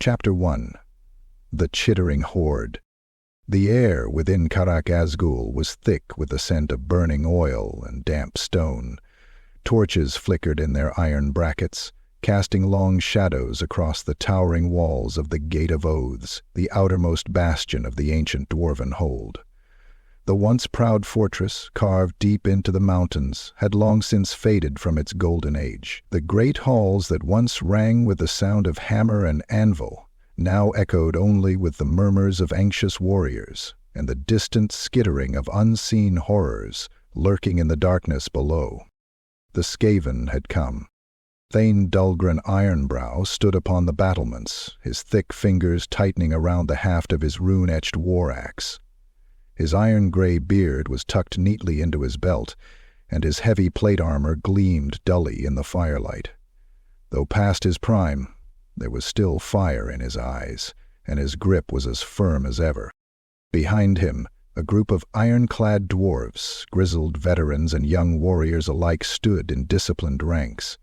Chapter 1. The Chittering Horde. The air within Karak Azgul was thick with the scent of burning oil and damp stone. Torches flickered in their iron brackets, casting long shadows across the towering walls of the Gate of Oaths, the outermost bastion of the ancient dwarven hold. The once proud fortress, carved deep into the mountains, had long since faded from its golden age. The great halls that once rang with the sound of hammer and anvil now echoed only with the murmurs of anxious warriors and the distant skittering of unseen horrors lurking in the darkness below. The Skaven had come. Thane Dulgren Ironbrow stood upon the battlements, his thick fingers tightening around the haft of his rune-etched war-axe. His iron-gray beard was tucked neatly into his belt, and his heavy plate armor gleamed dully in the firelight. Though past his prime, there was still fire in his eyes, and his grip was as firm as ever. Behind him, a group of iron-clad dwarfs, grizzled veterans and young warriors alike, stood in disciplined ranks.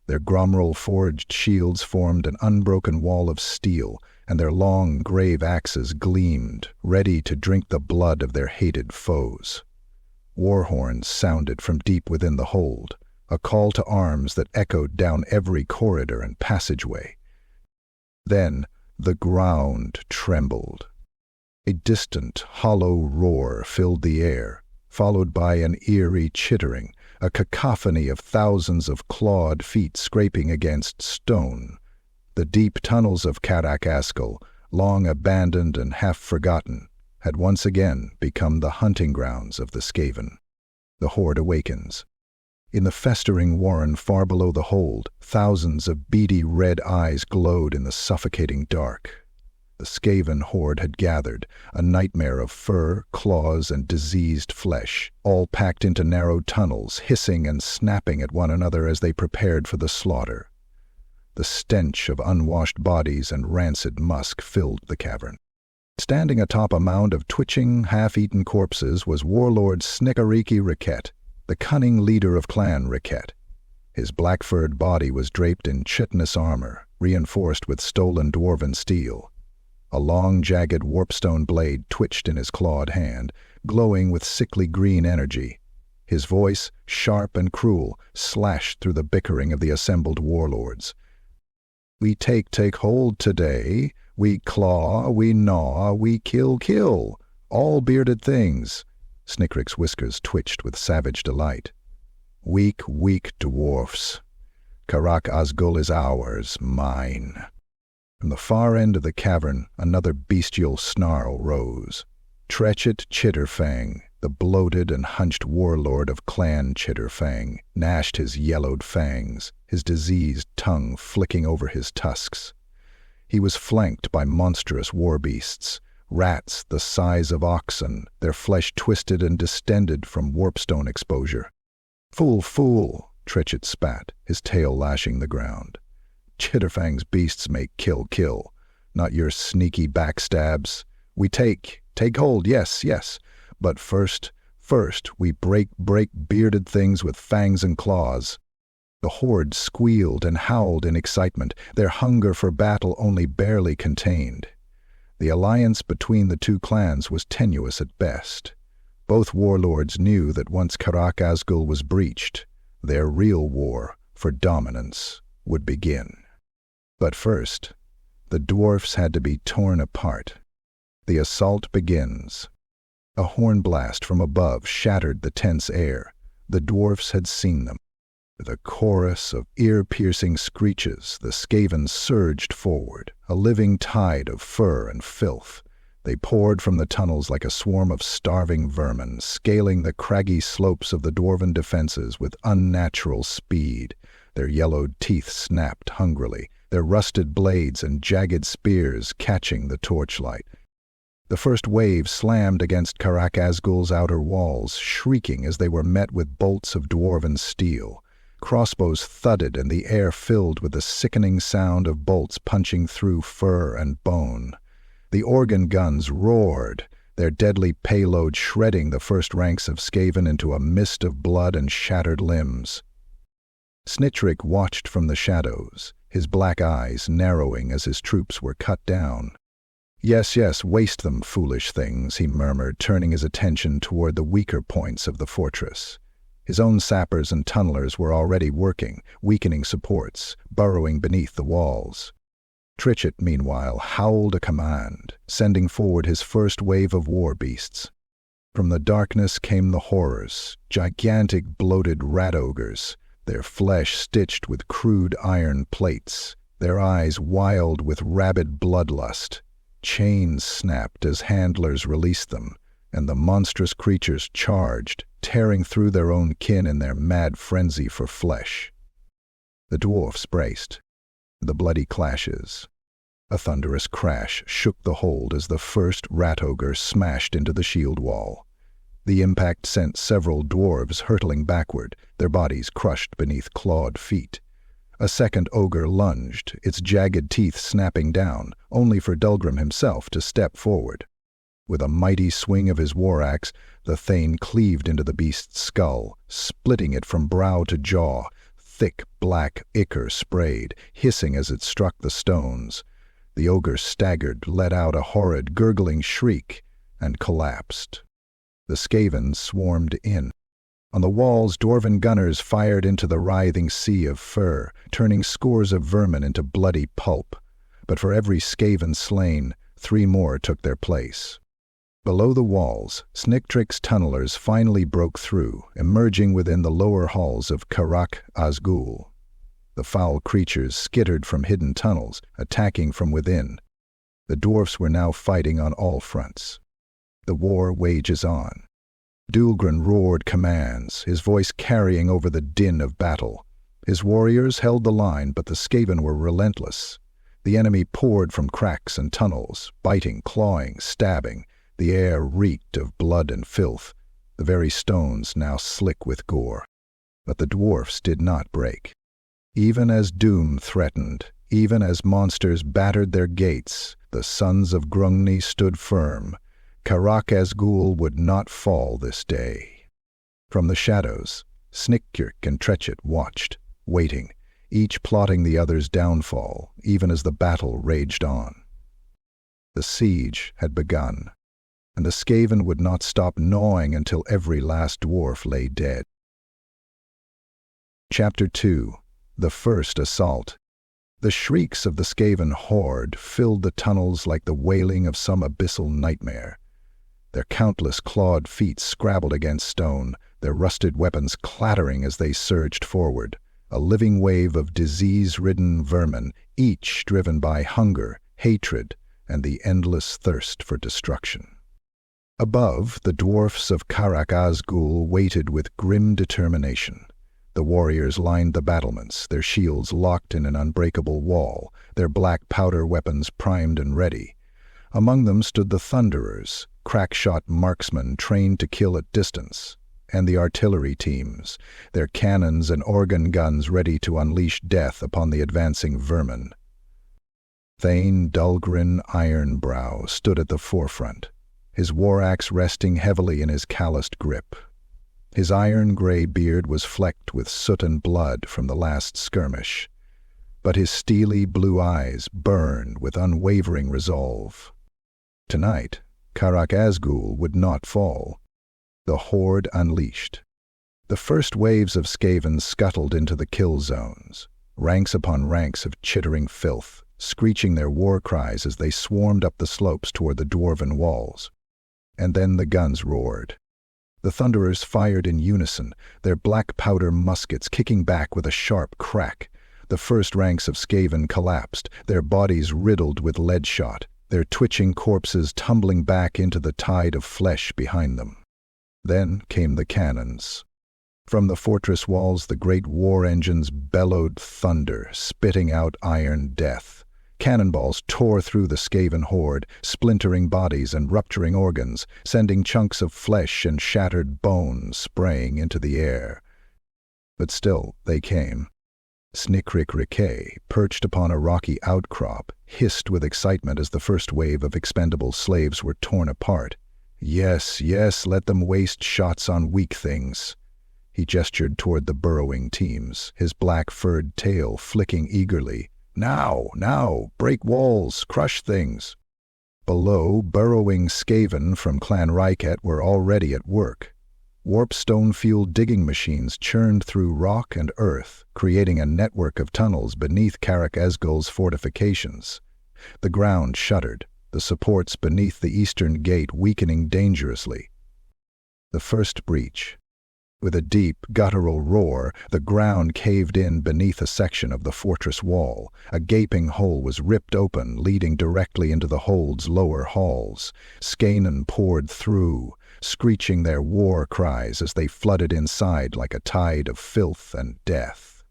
Their Gromrel-forged shields formed an unbroken wall of steel, and their long, grave axes gleamed, ready to drink the blood of their hated foes. War horns sounded from deep within the hold, a call to arms that echoed down every corridor and passageway. Then the ground trembled. A distant, hollow roar filled the air, followed by an eerie chittering, a cacophony of thousands of clawed feet scraping against stone. The deep tunnels of Karak Azgul, long abandoned and half-forgotten, had once again become the hunting grounds of the Skaven. The horde awakens. In the festering warren far below the hold, thousands of beady red eyes glowed in the suffocating dark. The Skaven horde had gathered, a nightmare of fur, claws, and diseased flesh, all packed into narrow tunnels, hissing and snapping at one another as they prepared for the slaughter. The stench of unwashed bodies and rancid musk filled the cavern. Standing atop a mound of twitching, half-eaten corpses was warlord Snickariki Riket, the cunning leader of Clan Riket. His black-furred body was draped in chitinous armor, reinforced with stolen dwarven steel. A long, jagged warpstone blade twitched in his clawed hand, glowing with sickly green energy. His voice, sharp and cruel, slashed through the bickering of the assembled warlords. "We take hold today. We claw, we gnaw, we kill, all bearded things." Snickrik's whiskers twitched with savage delight. "Weak dwarfs. Karak Azgul is ours, mine." From the far end of the cavern, another bestial snarl rose. Trechet Chitterfang, the bloated and hunched warlord of Clan Chitterfang, gnashed his yellowed fangs, his diseased tongue flicking over his tusks. He was flanked by monstrous war beasts, rats the size of oxen, their flesh twisted and distended from warpstone exposure. Fool, Trechet spat, his tail lashing the ground. "Chitterfang's beasts may kill, not your sneaky backstabs. We take hold, yes, but first we break bearded things with fangs and claws." The horde squealed and howled in excitement, their hunger for battle only barely contained. The alliance between the two clans was tenuous at best. Both warlords knew that once Karak Azgul was breached, their real war for dominance would begin. But first, the dwarfs had to be torn apart. The assault begins. A horn blast from above shattered the tense air. The dwarfs had seen them. With a chorus of ear-piercing screeches, the Skaven surged forward, a living tide of fur and filth. They poured from the tunnels like a swarm of starving vermin, scaling the craggy slopes of the dwarven defenses with unnatural speed. Their yellowed teeth snapped hungrily, their rusted blades and jagged spears catching the torchlight. The first wave slammed against Karak Azgul's outer walls, shrieking as they were met with bolts of dwarven steel. Crossbows thudded and the air filled with the sickening sound of bolts punching through fur and bone. The organ guns roared, their deadly payload shredding the first ranks of Skaven into a mist of blood and shattered limbs. Snitrik watched from the shadows, his black eyes narrowing as his troops were cut down. "Yes, yes, waste them, foolish things," he murmured, turning his attention toward the weaker points of the fortress. His own sappers and tunnelers were already working, weakening supports, burrowing beneath the walls. Trichet, meanwhile, howled a command, sending forward his first wave of war beasts. From the darkness came the horrors, gigantic bloated rat ogres, their flesh stitched with crude iron plates, their eyes wild with rabid bloodlust. Chains snapped as handlers released them, and the monstrous creatures charged, tearing through their own kin in their mad frenzy for flesh. The dwarfs braced. The bloody clashes. A thunderous crash shook the hold as the first rat ogre smashed into the shield wall. The impact sent several dwarves hurtling backward, their bodies crushed beneath clawed feet. A second ogre lunged, its jagged teeth snapping down, only for Dulgrim himself to step forward. With a mighty swing of his war axe, the Thane cleaved into the beast's skull, splitting it from brow to jaw. Thick black ichor sprayed, hissing as it struck the stones. The ogre staggered, let out a horrid gurgling shriek, and collapsed. The Skaven swarmed in. On the walls, dwarven gunners fired into the writhing sea of fur, turning scores of vermin into bloody pulp. But for every Skaven slain, 3 more took their place. Below the walls, Sniktrik's tunnelers finally broke through, emerging within the lower halls of Karak Azgul. The foul creatures skittered from hidden tunnels, attacking from within. The dwarfs were now fighting on all fronts. The war wages on. Dulgren roared commands, his voice carrying over the din of battle. His warriors held the line, but the Skaven were relentless. The enemy poured from cracks and tunnels, biting, clawing, stabbing. The air reeked of blood and filth, the very stones now slick with gore. But the dwarfs did not break. Even as doom threatened, even as monsters battered their gates, the sons of Grungni stood firm. Karak Azgul would not fall this day. From the shadows, Snikirk and Trechet watched, waiting, each plotting the other's downfall, even as the battle raged on. The siege had begun, and the Skaven would not stop gnawing until every last dwarf lay dead. Chapter 2. The First Assault. The shrieks of the Skaven horde filled the tunnels like the wailing of some abyssal nightmare. Their countless clawed feet scrabbled against stone, their rusted weapons clattering as they surged forward, a living wave of disease-ridden vermin, each driven by hunger, hatred, and the endless thirst for destruction. Above, the dwarfs of Karak Azgul waited with grim determination. The warriors lined the battlements, their shields locked in an unbreakable wall, their black powder weapons primed and ready. Among them stood the Thunderers, crack-shot marksmen trained to kill at distance, and the artillery teams, their cannons and organ guns ready to unleash death upon the advancing vermin. Thane Dulgrin Ironbrow stood at the forefront, his war-axe resting heavily in his calloused grip. His iron-gray beard was flecked with soot and blood from the last skirmish, but his steely blue eyes burned with unwavering resolve. Tonight, Karak Azgul would not fall. The horde unleashed. The first waves of Skaven scuttled into the kill zones, ranks upon ranks of chittering filth, screeching their war cries as they swarmed up the slopes toward the dwarven walls. And then the guns roared. The Thunderers fired in unison, their black powder muskets kicking back with a sharp crack. The first ranks of Skaven collapsed, their bodies riddled with lead shot, their twitching corpses tumbling back into the tide of flesh behind them. Then came the cannons. From the fortress walls the great war engines bellowed thunder, spitting out iron death. Cannonballs tore through the Skaven horde, splintering bodies and rupturing organs, sending chunks of flesh and shattered bone spraying into the air. But still they came. Snikrik, perched upon a rocky outcrop, hissed with excitement as the first wave of expendable slaves were torn apart. Yes, yes, let them waste shots on weak things. He gestured toward the burrowing teams, his black furred tail flicking eagerly, Now, now, break walls, crush things. Below, burrowing Skaven from Clan Ryket were already at work. Warpstone-fueled digging machines churned through rock and earth, creating a network of tunnels beneath Karak Azgul's fortifications. The ground shuddered, the supports beneath the eastern gate weakening dangerously. The first breach. With a deep, guttural roar, the ground caved in beneath a section of the fortress wall. A gaping hole was ripped open, leading directly into the hold's lower halls. Skaven poured through, screeching their war cries as they flooded inside like a tide of filth and death.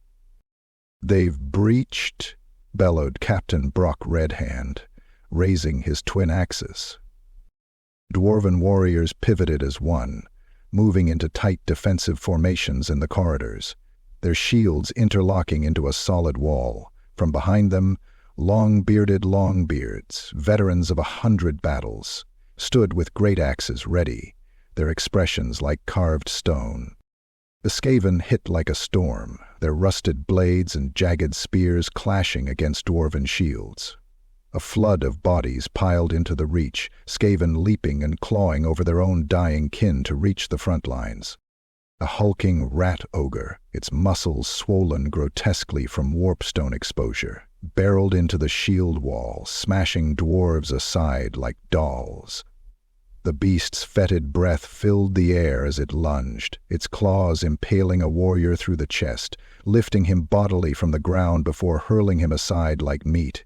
"They've breached," bellowed Captain Brock Redhand, raising his twin axes. Dwarven warriors pivoted as one, moving into tight defensive formations in the corridors, their shields interlocking into a solid wall. From behind them, long-bearded Longbeards, veterans of 100 battles, stood with great axes ready, their expressions like carved stone. The Skaven hit like a storm, their rusted blades and jagged spears clashing against dwarven shields. A flood of bodies piled into the reach, Skaven leaping and clawing over their own dying kin to reach the front lines. A hulking rat ogre, its muscles swollen grotesquely from warpstone exposure, barreled into the shield wall, smashing dwarves aside like dolls. The beast's fetid breath filled the air as it lunged, its claws impaling a warrior through the chest, lifting him bodily from the ground before hurling him aside like meat.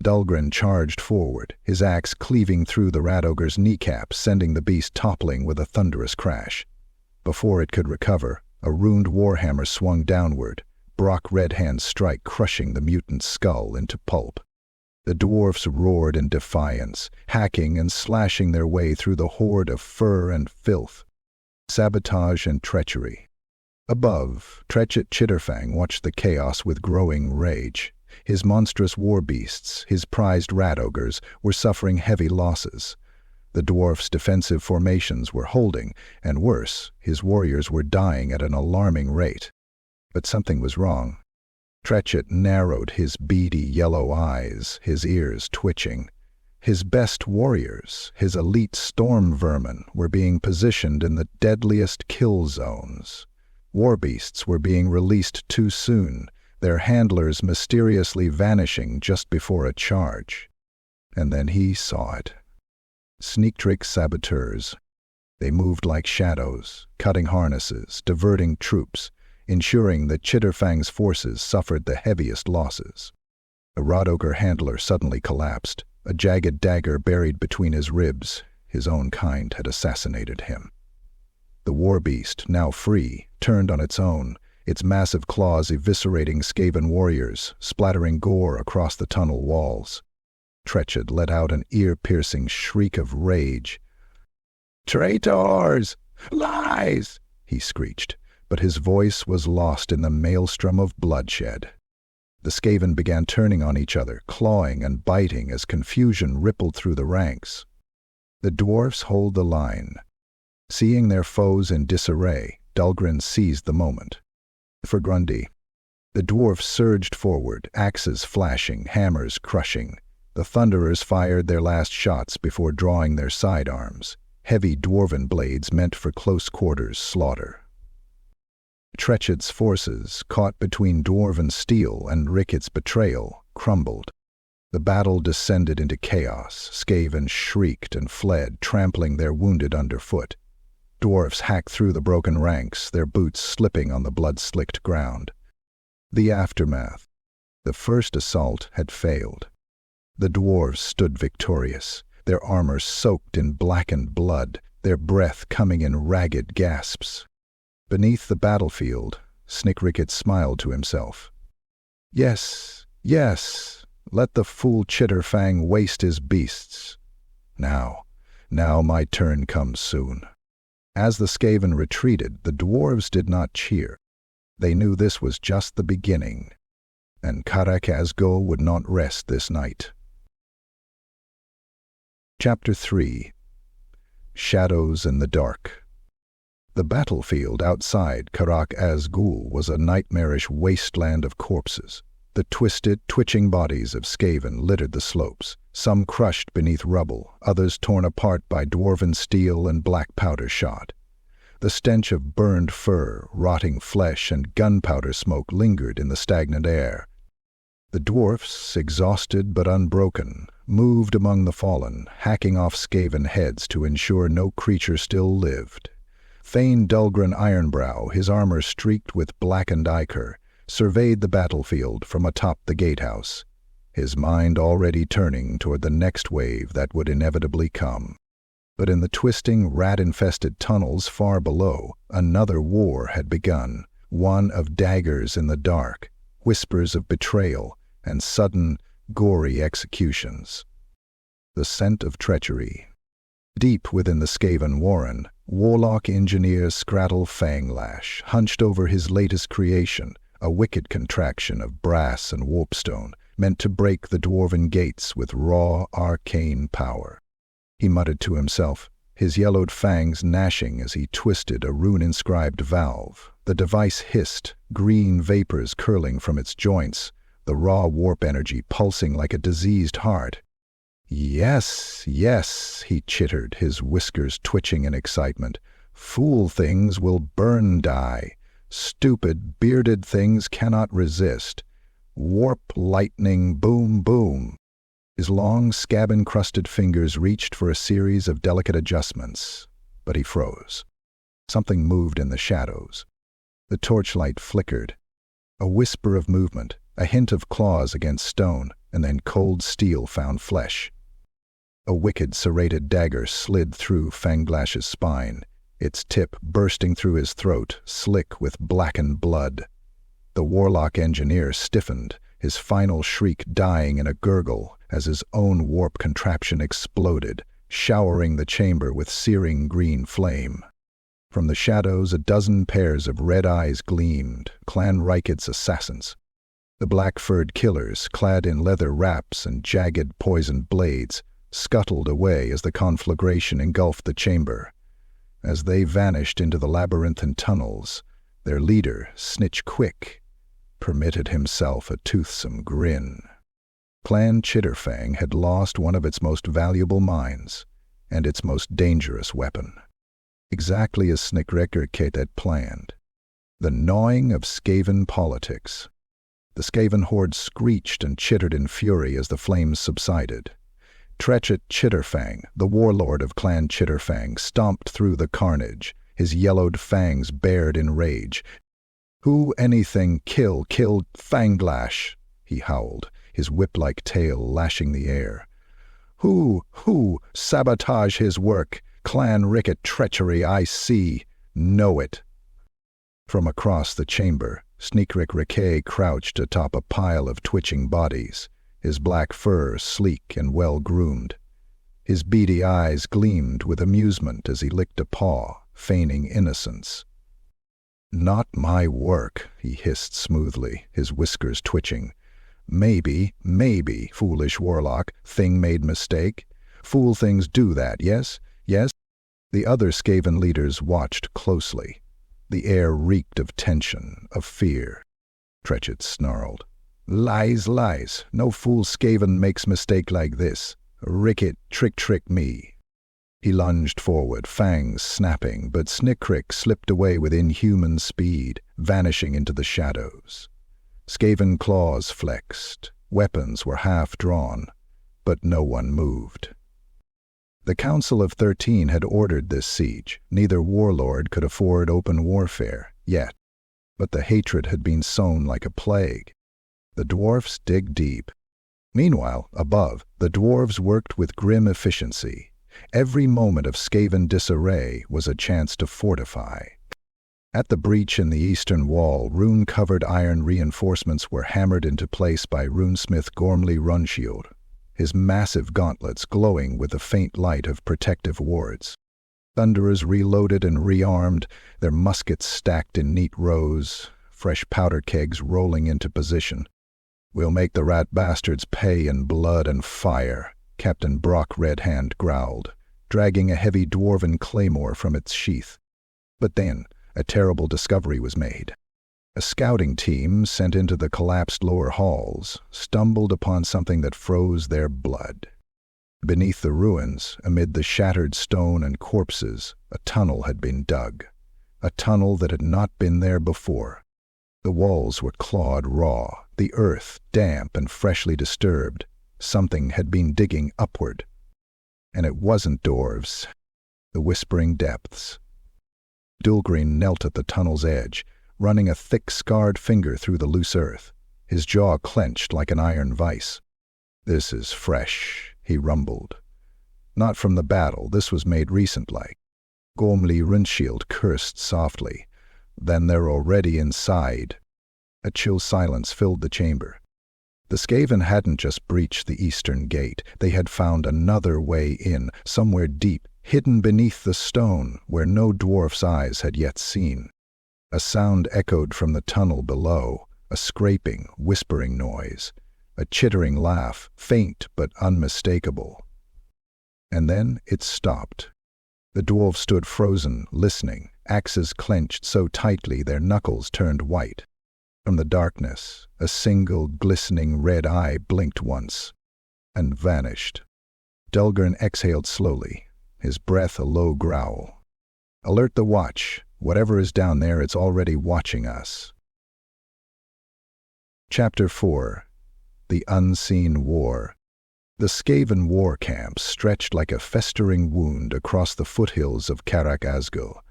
Dulgrin charged forward, his axe cleaving through the rat ogre's kneecap, sending the beast toppling with a thunderous crash. Before it could recover, a ruined warhammer swung downward, Brock Redhand's strike crushing the mutant's skull into pulp. The dwarfs roared in defiance, hacking and slashing their way through the horde of fur and filth. Sabotage and treachery. Above, Trechet Chitterfang watched the chaos with growing rage. His monstrous war beasts, his prized rat ogres, were suffering heavy losses. The dwarfs' defensive formations were holding, and worse, his warriors were dying at an alarming rate. But something was wrong. Trechet narrowed his beady yellow eyes, his ears twitching. His best warriors, his elite storm vermin, were being positioned in the deadliest kill zones. War beasts were being released too soon, their handlers mysteriously vanishing just before a charge. And then he saw it. Sneak trick saboteurs. They moved like shadows, cutting harnesses, diverting troops, ensuring that Chitterfang's forces suffered the heaviest losses. A rat ogre handler suddenly collapsed, a jagged dagger buried between his ribs. His own kind had assassinated him. The war beast, now free, turned on its own, its massive claws eviscerating Skaven warriors, splattering gore across the tunnel walls. Trechet let out an ear-piercing shriek of rage. "Traitors! Lies!" he screeched, but his voice was lost in the maelstrom of bloodshed. The Skaven began turning on each other, clawing and biting as confusion rippled through the ranks. The dwarfs hold the line. Seeing their foes in disarray, Dulgrin seized the moment. For Grundy. The dwarfs surged forward, axes flashing, hammers crushing. The Thunderers fired their last shots before drawing their sidearms, heavy dwarven blades meant for close-quarters slaughter. Trechet's forces, caught between dwarven steel and Ricket's betrayal, crumbled. The battle descended into chaos. Skaven shrieked and fled, trampling their wounded underfoot. Dwarfs hacked through the broken ranks, their boots slipping on the blood-slicked ground. The aftermath. The first assault had failed. The dwarves stood victorious, their armor soaked in blackened blood, their breath coming in ragged gasps. Beneath the battlefield, Snickricket smiled to himself. Yes, yes, let the fool Chitterfang waste his beasts. Now my turn comes soon. As the Skaven retreated, the dwarves did not cheer. They knew this was just the beginning, and Karak Azgul would not rest this night. Chapter 3. Shadows in the Dark. The battlefield outside Karak Azgul was a nightmarish wasteland of corpses. The twisted, twitching bodies of Skaven littered the slopes, some crushed beneath rubble, others torn apart by dwarven steel and black powder shot. The stench of burned fur, rotting flesh, and gunpowder smoke lingered in the stagnant air. The dwarfs, exhausted but unbroken, moved among the fallen, hacking off Skaven heads to ensure no creature still lived. Thane Dulgren Ironbrow, his armor streaked with blackened ichor, surveyed the battlefield from atop the gatehouse, his mind already turning toward the next wave that would inevitably come. But in the twisting, rat-infested tunnels far below, another war had begun, one of daggers in the dark, whispers of betrayal, and sudden, gory executions. The scent of treachery. Deep within the Skaven warren, warlock engineer Scrattle Fanglash hunched over his latest creation, a wicked contraction of brass and warpstone, meant to break the dwarven gates with raw, arcane power. He muttered to himself, his yellowed fangs gnashing as he twisted a rune-inscribed valve. The device hissed, green vapors curling from its joints, the raw warp energy pulsing like a diseased heart. "Yes, yes," he chittered, his whiskers twitching in excitement. "Fool things will burn die. Stupid, bearded things cannot resist. Warp lightning, boom, boom." His long, scab-encrusted fingers reached for a series of delicate adjustments, but he froze. Something moved in the shadows. The torchlight flickered. A whisper of movement, a hint of claws against stone, and then cold steel found flesh. A wicked, serrated dagger slid through Fanglash's spine, its tip bursting through his throat, slick with blackened blood. The warlock engineer stiffened, his final shriek dying in a gurgle as his own warp contraption exploded, showering the chamber with searing green flame. From the shadows, a dozen pairs of red eyes gleamed, Clan Ryket's assassins. The black-furred killers, clad in leather wraps and jagged, poisoned blades, scuttled away as the conflagration engulfed the chamber. As they vanished into the labyrinthine tunnels, their leader, Snitch Quick, permitted himself a toothsome grin. Clan Chitterfang had lost one of its most valuable mines, and its most dangerous weapon. Exactly as Snikrekkerket had planned. The gnawing of Skaven politics. The Skaven horde screeched and chittered in fury as the flames subsided. Trechet Chitterfang, the warlord of Clan Chitterfang, stomped through the carnage, his yellowed fangs bared in rage. "Who anything killed Fanglash," he howled, his whip-like tail lashing the air. Who sabotage his work? Clan Ryket treachery, I see. Know it." From across the chamber, Snikrik Rikke crouched atop a pile of twitching bodies, his black fur sleek and well-groomed. His beady eyes gleamed with amusement as he licked a paw, feigning innocence. "Not my work," he hissed smoothly, his whiskers twitching. Maybe, foolish warlock, thing made mistake. Fool things do that, yes?" The other Skaven leaders watched closely. The air reeked of tension, of fear. Trechet snarled. Lies. No fool Skaven makes mistake like this. Ryket trick me." He lunged forward, fangs snapping, but Snikrik slipped away with inhuman speed, vanishing into the shadows. Skaven claws flexed. Weapons were half drawn, but no one moved. The Council of 13 had ordered this siege. Neither warlord could afford open warfare, yet. But the hatred had been sown like a plague. The dwarfs dig deep. Meanwhile, above, the dwarves worked with grim efficiency. Every moment of Skaven disarray was a chance to fortify. At the breach in the eastern wall, rune-covered iron reinforcements were hammered into place by runesmith Gormley Runshield, his massive gauntlets glowing with the faint light of protective wards. Thunderers reloaded and rearmed, their muskets stacked in neat rows, fresh powder kegs rolling into position. "We'll make the rat bastards pay in blood and fire," Captain Brock Redhand growled, dragging a heavy dwarven claymore from its sheath. But then, a terrible discovery was made. A scouting team sent into the collapsed lower halls stumbled upon something that froze their blood. Beneath the ruins, amid the shattered stone and corpses, a tunnel had been dug. A tunnel that had not been there before. The walls were clawed raw, the earth damp and freshly disturbed. Something had been digging upward. And it wasn't dwarves. The whispering depths. Dulgrin knelt at the tunnel's edge, running a thick, scarred finger through the loose earth, his jaw clenched like an iron vice. "This is fresh," he rumbled. "Not from the battle, this was made recent-like." Gormley Runshield cursed softly. "Then they're already inside." A chill silence filled the chamber. The Skaven hadn't just breached the eastern gate, they had found another way in, somewhere deep, hidden beneath the stone, where no dwarf's eyes had yet seen. A sound echoed from the tunnel below, a scraping, whispering noise, a chittering laugh, faint but unmistakable. And then it stopped. The dwarves stood frozen, listening, axes clenched so tightly their knuckles turned white. From the darkness, a single glistening red eye blinked once, and vanished. Dulgrin exhaled slowly, his breath a low growl. "Alert the watch. Whatever is down there, it's already watching us." Chapter 4. The Unseen War. The Skaven war camp stretched like a festering wound across the foothills of Karak Azgul,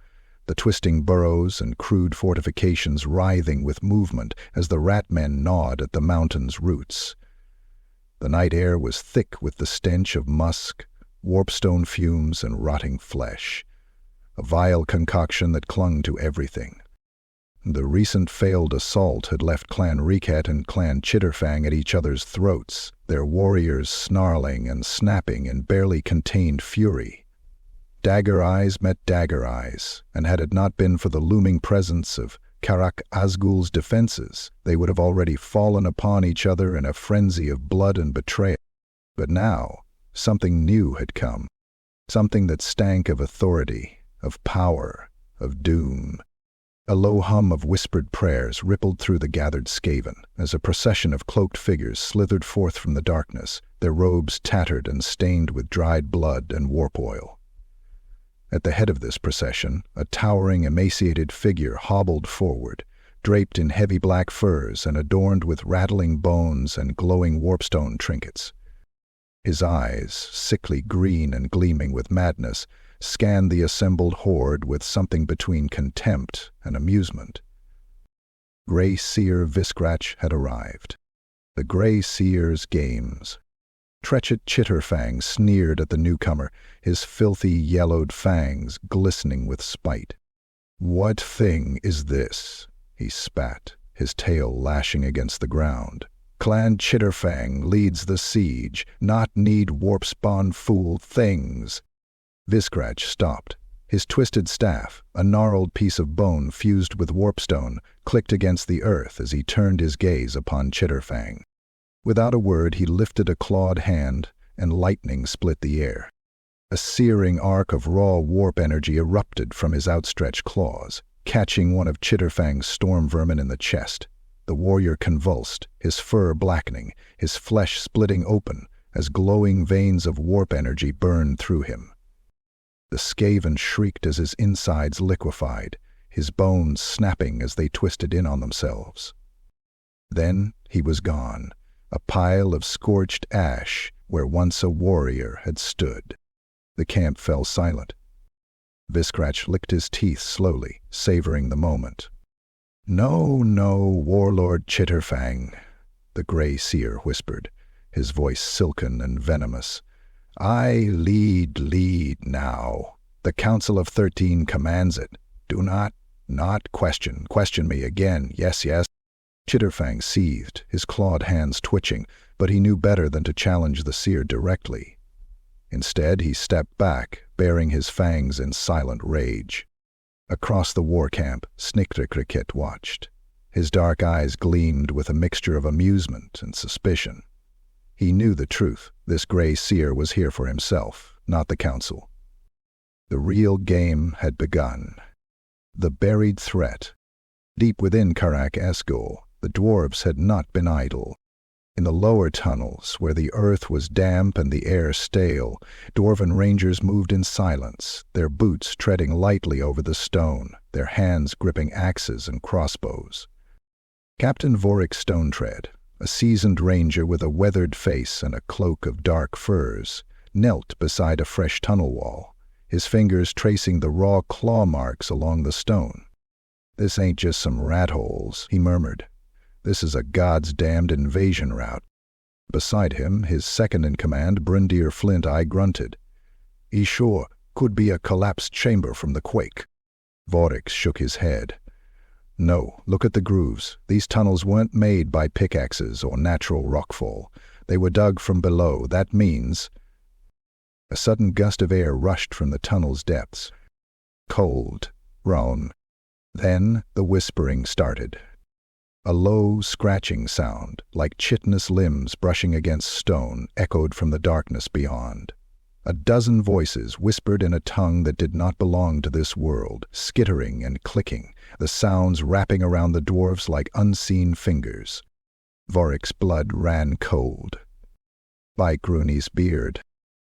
the twisting burrows and crude fortifications writhing with movement as the rat-men gnawed at the mountain's roots. The night air was thick with the stench of musk, warpstone fumes, and rotting flesh, a vile concoction that clung to everything. The recent failed assault had left Clan Riket and Clan Chitterfang at each other's throats, their warriors snarling and snapping in barely contained fury. Dagger eyes met dagger eyes, and had it not been for the looming presence of Karak Azgul's defenses, they would have already fallen upon each other in a frenzy of blood and betrayal. But now, something new had come, something that stank of authority, of power, of doom. A low hum of whispered prayers rippled through the gathered Skaven as a procession of cloaked figures slithered forth from the darkness, their robes tattered and stained with dried blood and warp oil. At the head of this procession, a towering, emaciated figure hobbled forward, draped in heavy black furs and adorned with rattling bones and glowing warpstone trinkets. His eyes, sickly green and gleaming with madness, scanned the assembled horde with something between contempt and amusement. Grey Seer Viskrach had arrived. The Grey Seer's Games. Treacherous Chitterfang sneered at the newcomer, his filthy yellowed fangs glistening with spite. "What thing is this?" he spat, his tail lashing against the ground. "Clan Chitterfang leads the siege, not need warp-spawn fool things." Viskrach stopped. His twisted staff, a gnarled piece of bone fused with warpstone, clicked against the earth as he turned his gaze upon Chitterfang. Without a word, he lifted a clawed hand, and lightning split the air. A searing arc of raw warp energy erupted from his outstretched claws, catching one of Chitterfang's storm vermin in the chest. The warrior convulsed, his fur blackening, his flesh splitting open as glowing veins of warp energy burned through him. The Skaven shrieked as his insides liquefied, his bones snapping as they twisted in on themselves. Then he was gone, a pile of scorched ash where once a warrior had stood. The camp fell silent. Viskrach licked his teeth slowly, savoring the moment. "No, no, Warlord Chitterfang," the Grey Seer whispered, his voice silken and venomous. "I lead now. The Council of 13 commands it. Do not question me again. Yes. Chitterfang seethed, his clawed hands twitching, but he knew better than to challenge the seer directly. Instead, he stepped back, baring his fangs in silent rage. Across the war camp, Sniktrikrit watched. His dark eyes gleamed with a mixture of amusement and suspicion. He knew the truth. This Grey Seer was here for himself, not the Council. The real game had begun. The buried threat. Deep within Karak Azgul, the dwarves had not been idle. In the lower tunnels, where the earth was damp and the air stale, dwarven rangers moved in silence, their boots treading lightly over the stone, their hands gripping axes and crossbows. Captain Vorik Stonetread, a seasoned ranger with a weathered face and a cloak of dark furs, knelt beside a fresh tunnel wall, his fingers tracing the raw claw marks along the stone. "This ain't just some rat holes," he murmured. "This is a God's-damned invasion route." Beside him, his second-in-command, Brundir Flint-Eye, grunted. "He sure could be a collapsed chamber from the quake." Vorik shook his head. "No, look at the grooves. These tunnels weren't made by pickaxes or natural rockfall. They were dug from below. That means—" A sudden gust of air rushed from the tunnel's depths. Cold, rawn. Then the whispering started. A low, scratching sound, like chitinous limbs brushing against stone, echoed from the darkness beyond. A dozen voices whispered in a tongue that did not belong to this world, skittering and clicking, the sounds wrapping around the dwarfs like unseen fingers. Vorik's blood ran cold. By Gruni's beard.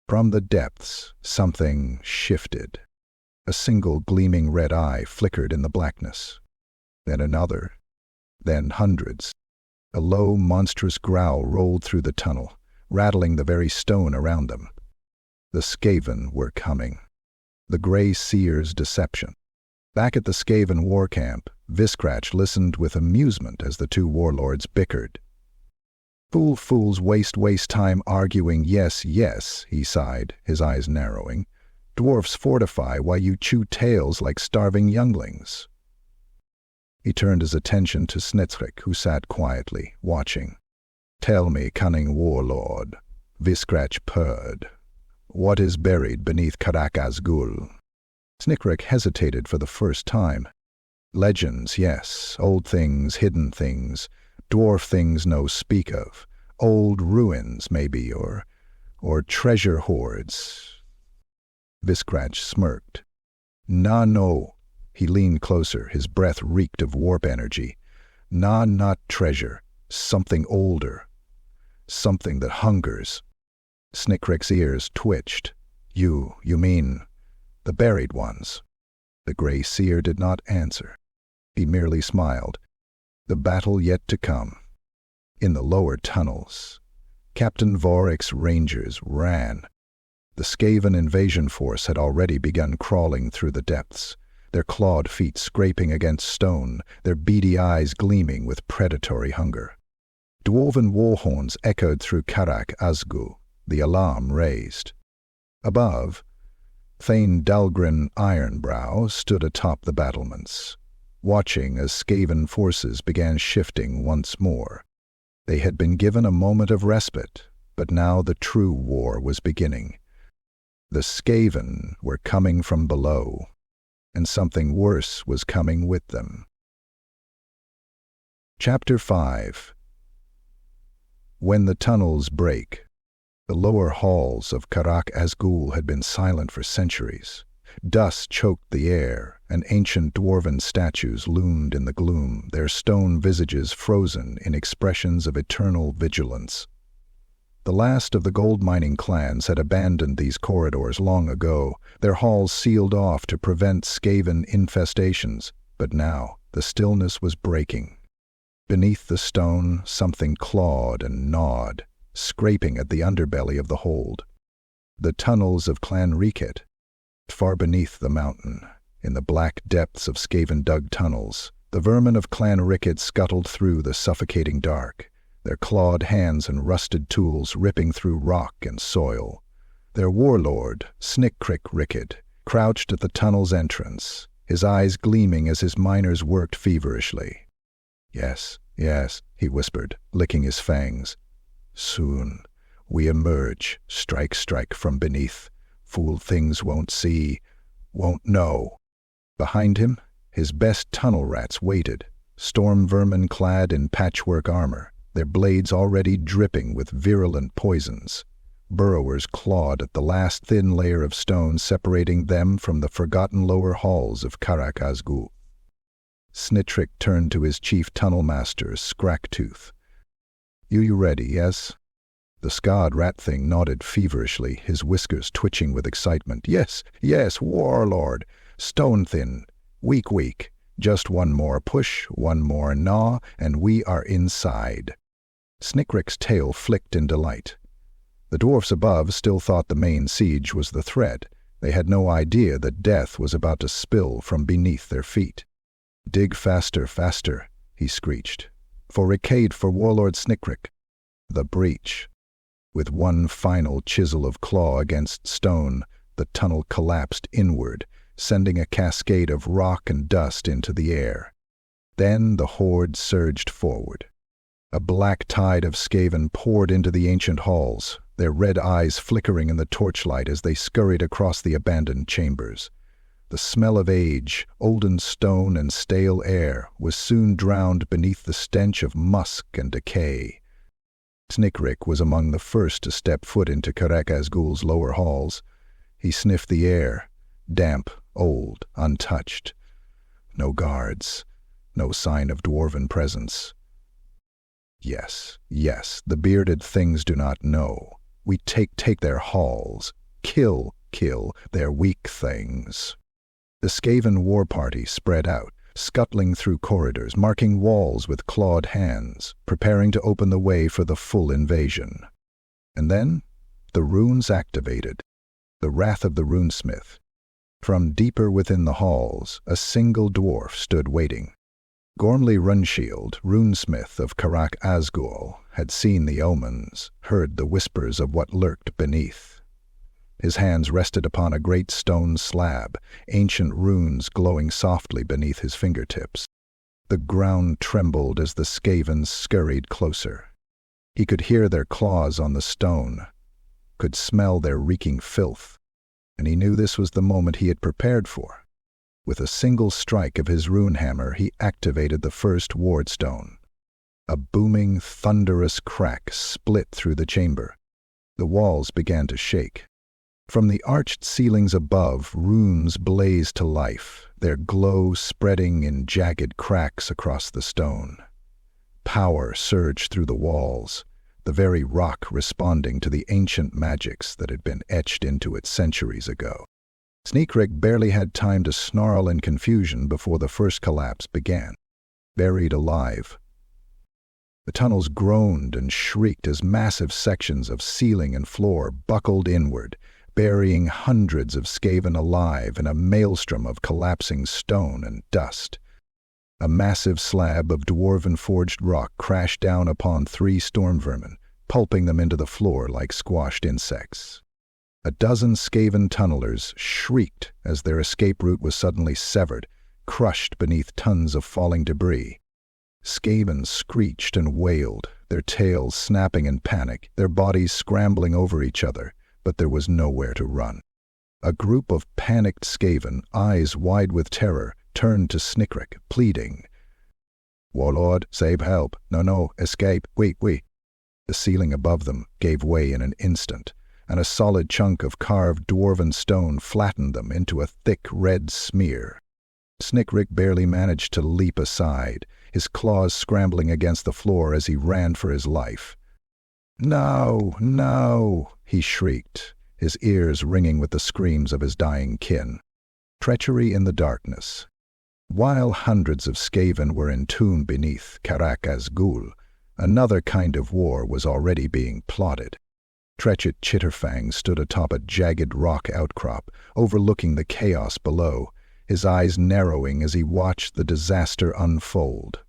From the depths, something shifted. A single gleaming red eye flickered in the blackness. Then another. Then hundreds. A low, monstrous growl rolled through the tunnel, rattling the very stone around them. The Skaven were coming. The Grey Seer's deception. Back at the Skaven war camp, Viscratch listened with amusement as the two warlords bickered. "Fools waste time arguing yes, he sighed, his eyes narrowing. "Dwarfs fortify while you chew tails like starving younglings." He turned his attention to Snitsrik, who sat quietly, watching. "Tell me, cunning warlord," Viscratch purred, "what is buried beneath Karak Azgul?" Snitsrik hesitated for the first time. "Legends, yes, old things, hidden things, dwarf things no speak of, old ruins, maybe, or treasure hoards." Viscratch smirked. No. He leaned closer, his breath reeked of warp energy. Not treasure. Something older. Something that hungers." Snickrik's ears twitched. You mean the buried ones?" The Grey Seer did not answer. He merely smiled. The battle yet to come. In the lower tunnels, Captain Vorik's rangers ran. The Skaven invasion force had already begun crawling through the depths, their clawed feet scraping against stone, their beady eyes gleaming with predatory hunger. Dwarven war horns echoed through Karak Azgul, the alarm raised. Above, Thane Dalgrin Ironbrow stood atop the battlements, watching as Skaven forces began shifting once more. They had been given a moment of respite, but now the true war was beginning. The Skaven were coming from below, and something worse was coming with them. Chapter 5. When the tunnels break. The lower halls of Karak Azgul had been silent for centuries. Dust choked the air, and ancient dwarven statues loomed in the gloom, their stone visages frozen in expressions of eternal vigilance. The last of the gold-mining clans had abandoned these corridors long ago, their halls sealed off to prevent Skaven infestations, but now the stillness was breaking. Beneath the stone, something clawed and gnawed, scraping at the underbelly of the hold. The tunnels of Clan Riket. Far beneath the mountain, in the black depths of Skaven-dug tunnels, the vermin of Clan Riket scuttled through the suffocating dark, their clawed hands and rusted tools ripping through rock and soil. Their warlord, Snickrick Riket, crouched at the tunnel's entrance, his eyes gleaming as his miners worked feverishly. Yes, he whispered, licking his fangs. "Soon we emerge, strike from beneath. Fool things won't see, won't know." Behind him, his best tunnel rats waited, storm vermin clad in patchwork armor, their blades already dripping with virulent poisons. Burrowers clawed at the last thin layer of stone separating them from the forgotten lower halls of Karak Azgul. Snittrick turned to his chief tunnel master, Scracktooth. You ready, yes? The scarred rat thing nodded feverishly, his whiskers twitching with excitement. Yes, warlord. Stone thin. Weak. Just one more push, one more gnaw, and we are inside. Snickrick's tail flicked in delight. The dwarfs above still thought the main siege was the threat. They had no idea that death was about to spill from beneath their feet. Dig faster, he screeched. For Rickade, for Warlord Snickrick. The breach. With one final chisel of claw against stone, the tunnel collapsed inward, sending a cascade of rock and dust into the air. Then the horde surged forward. A black tide of Skaven poured into the ancient halls, their red eyes flickering in the torchlight as they scurried across the abandoned chambers. The smell of age, olden stone and stale air was soon drowned beneath the stench of musk and decay. Snickrick was among the first to step foot into Karak Azgul's lower halls. He sniffed the air, damp, old, untouched. No guards, no sign of dwarven presence. Yes, the bearded things do not know. We take their halls, kill their weak things. The Skaven war party spread out, scuttling through corridors, marking walls with clawed hands, preparing to open the way for the full invasion. And then, the runes activated. The wrath of the runesmith. From deeper within the halls, a single dwarf stood waiting. Gormley Runshield, runesmith of Karak Azgul, had seen the omens, heard the whispers of what lurked beneath. His hands rested upon a great stone slab, ancient runes glowing softly beneath his fingertips. The ground trembled as the Skavens scurried closer. He could hear their claws on the stone, could smell their reeking filth, and he knew this was the moment he had prepared for. With a single strike of his rune hammer, he activated the first wardstone. A booming, thunderous crack split through the chamber. The walls began to shake. From the arched ceilings above, runes blazed to life, their glow spreading in jagged cracks across the stone. Power surged through the walls, the very rock responding to the ancient magics that had been etched into it centuries ago. Snickrick barely had time to snarl in confusion before the first collapse began. Buried alive. The tunnels groaned and shrieked as massive sections of ceiling and floor buckled inward, burying hundreds of Skaven alive in a maelstrom of collapsing stone and dust. A massive slab of dwarven-forged rock crashed down upon 3 storm vermin, pulping them into the floor like squashed insects. A dozen Skaven tunnelers shrieked as their escape route was suddenly severed, crushed beneath tons of falling debris. Skaven screeched and wailed, their tails snapping in panic, their bodies scrambling over each other, but there was nowhere to run. A group of panicked Skaven, eyes wide with terror, turned to Snickrick, pleading. "Warlord, save help. No, escape. Wait." The ceiling above them gave way in an instant, and a solid chunk of carved dwarven stone flattened them into a thick red smear. Snickrick barely managed to leap aside, his claws scrambling against the floor as he ran for his life. No, he shrieked, his ears ringing with the screams of his dying kin. Treachery in the darkness. While hundreds of Skaven were entombed beneath Karak Azgul, another kind of war was already being plotted. Trechet Chitterfang stood atop a jagged rock outcrop, overlooking the chaos below, his eyes narrowing as he watched the disaster unfold.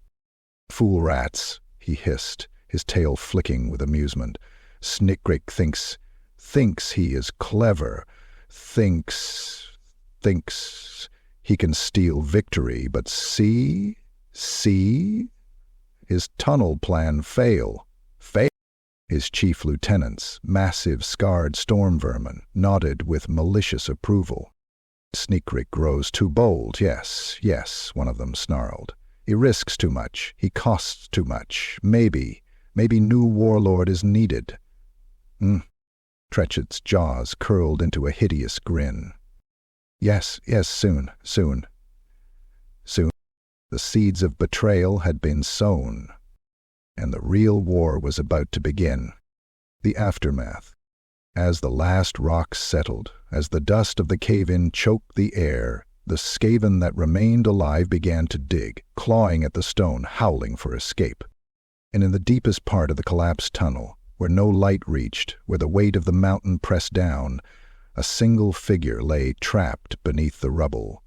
"Fool rats," he hissed, his tail flicking with amusement. "Snickrick thinks he is clever, thinks he can steal victory, but see? His tunnel plan fail. His chief lieutenants, massive scarred storm vermin, nodded with malicious approval. "Snickrick grows too bold, yes, one of them snarled. "He risks too much, he costs too much. Maybe new warlord is needed." Trechet's jaws curled into a hideous grin. Yes, soon. The seeds of betrayal had been sown, and the real war was about to begin. The aftermath. As the last rocks settled, as the dust of the cave-in choked the air, the Skaven that remained alive began to dig, clawing at the stone, howling for escape. And in the deepest part of the collapsed tunnel, where no light reached, where the weight of the mountain pressed down, a single figure lay trapped beneath the rubble.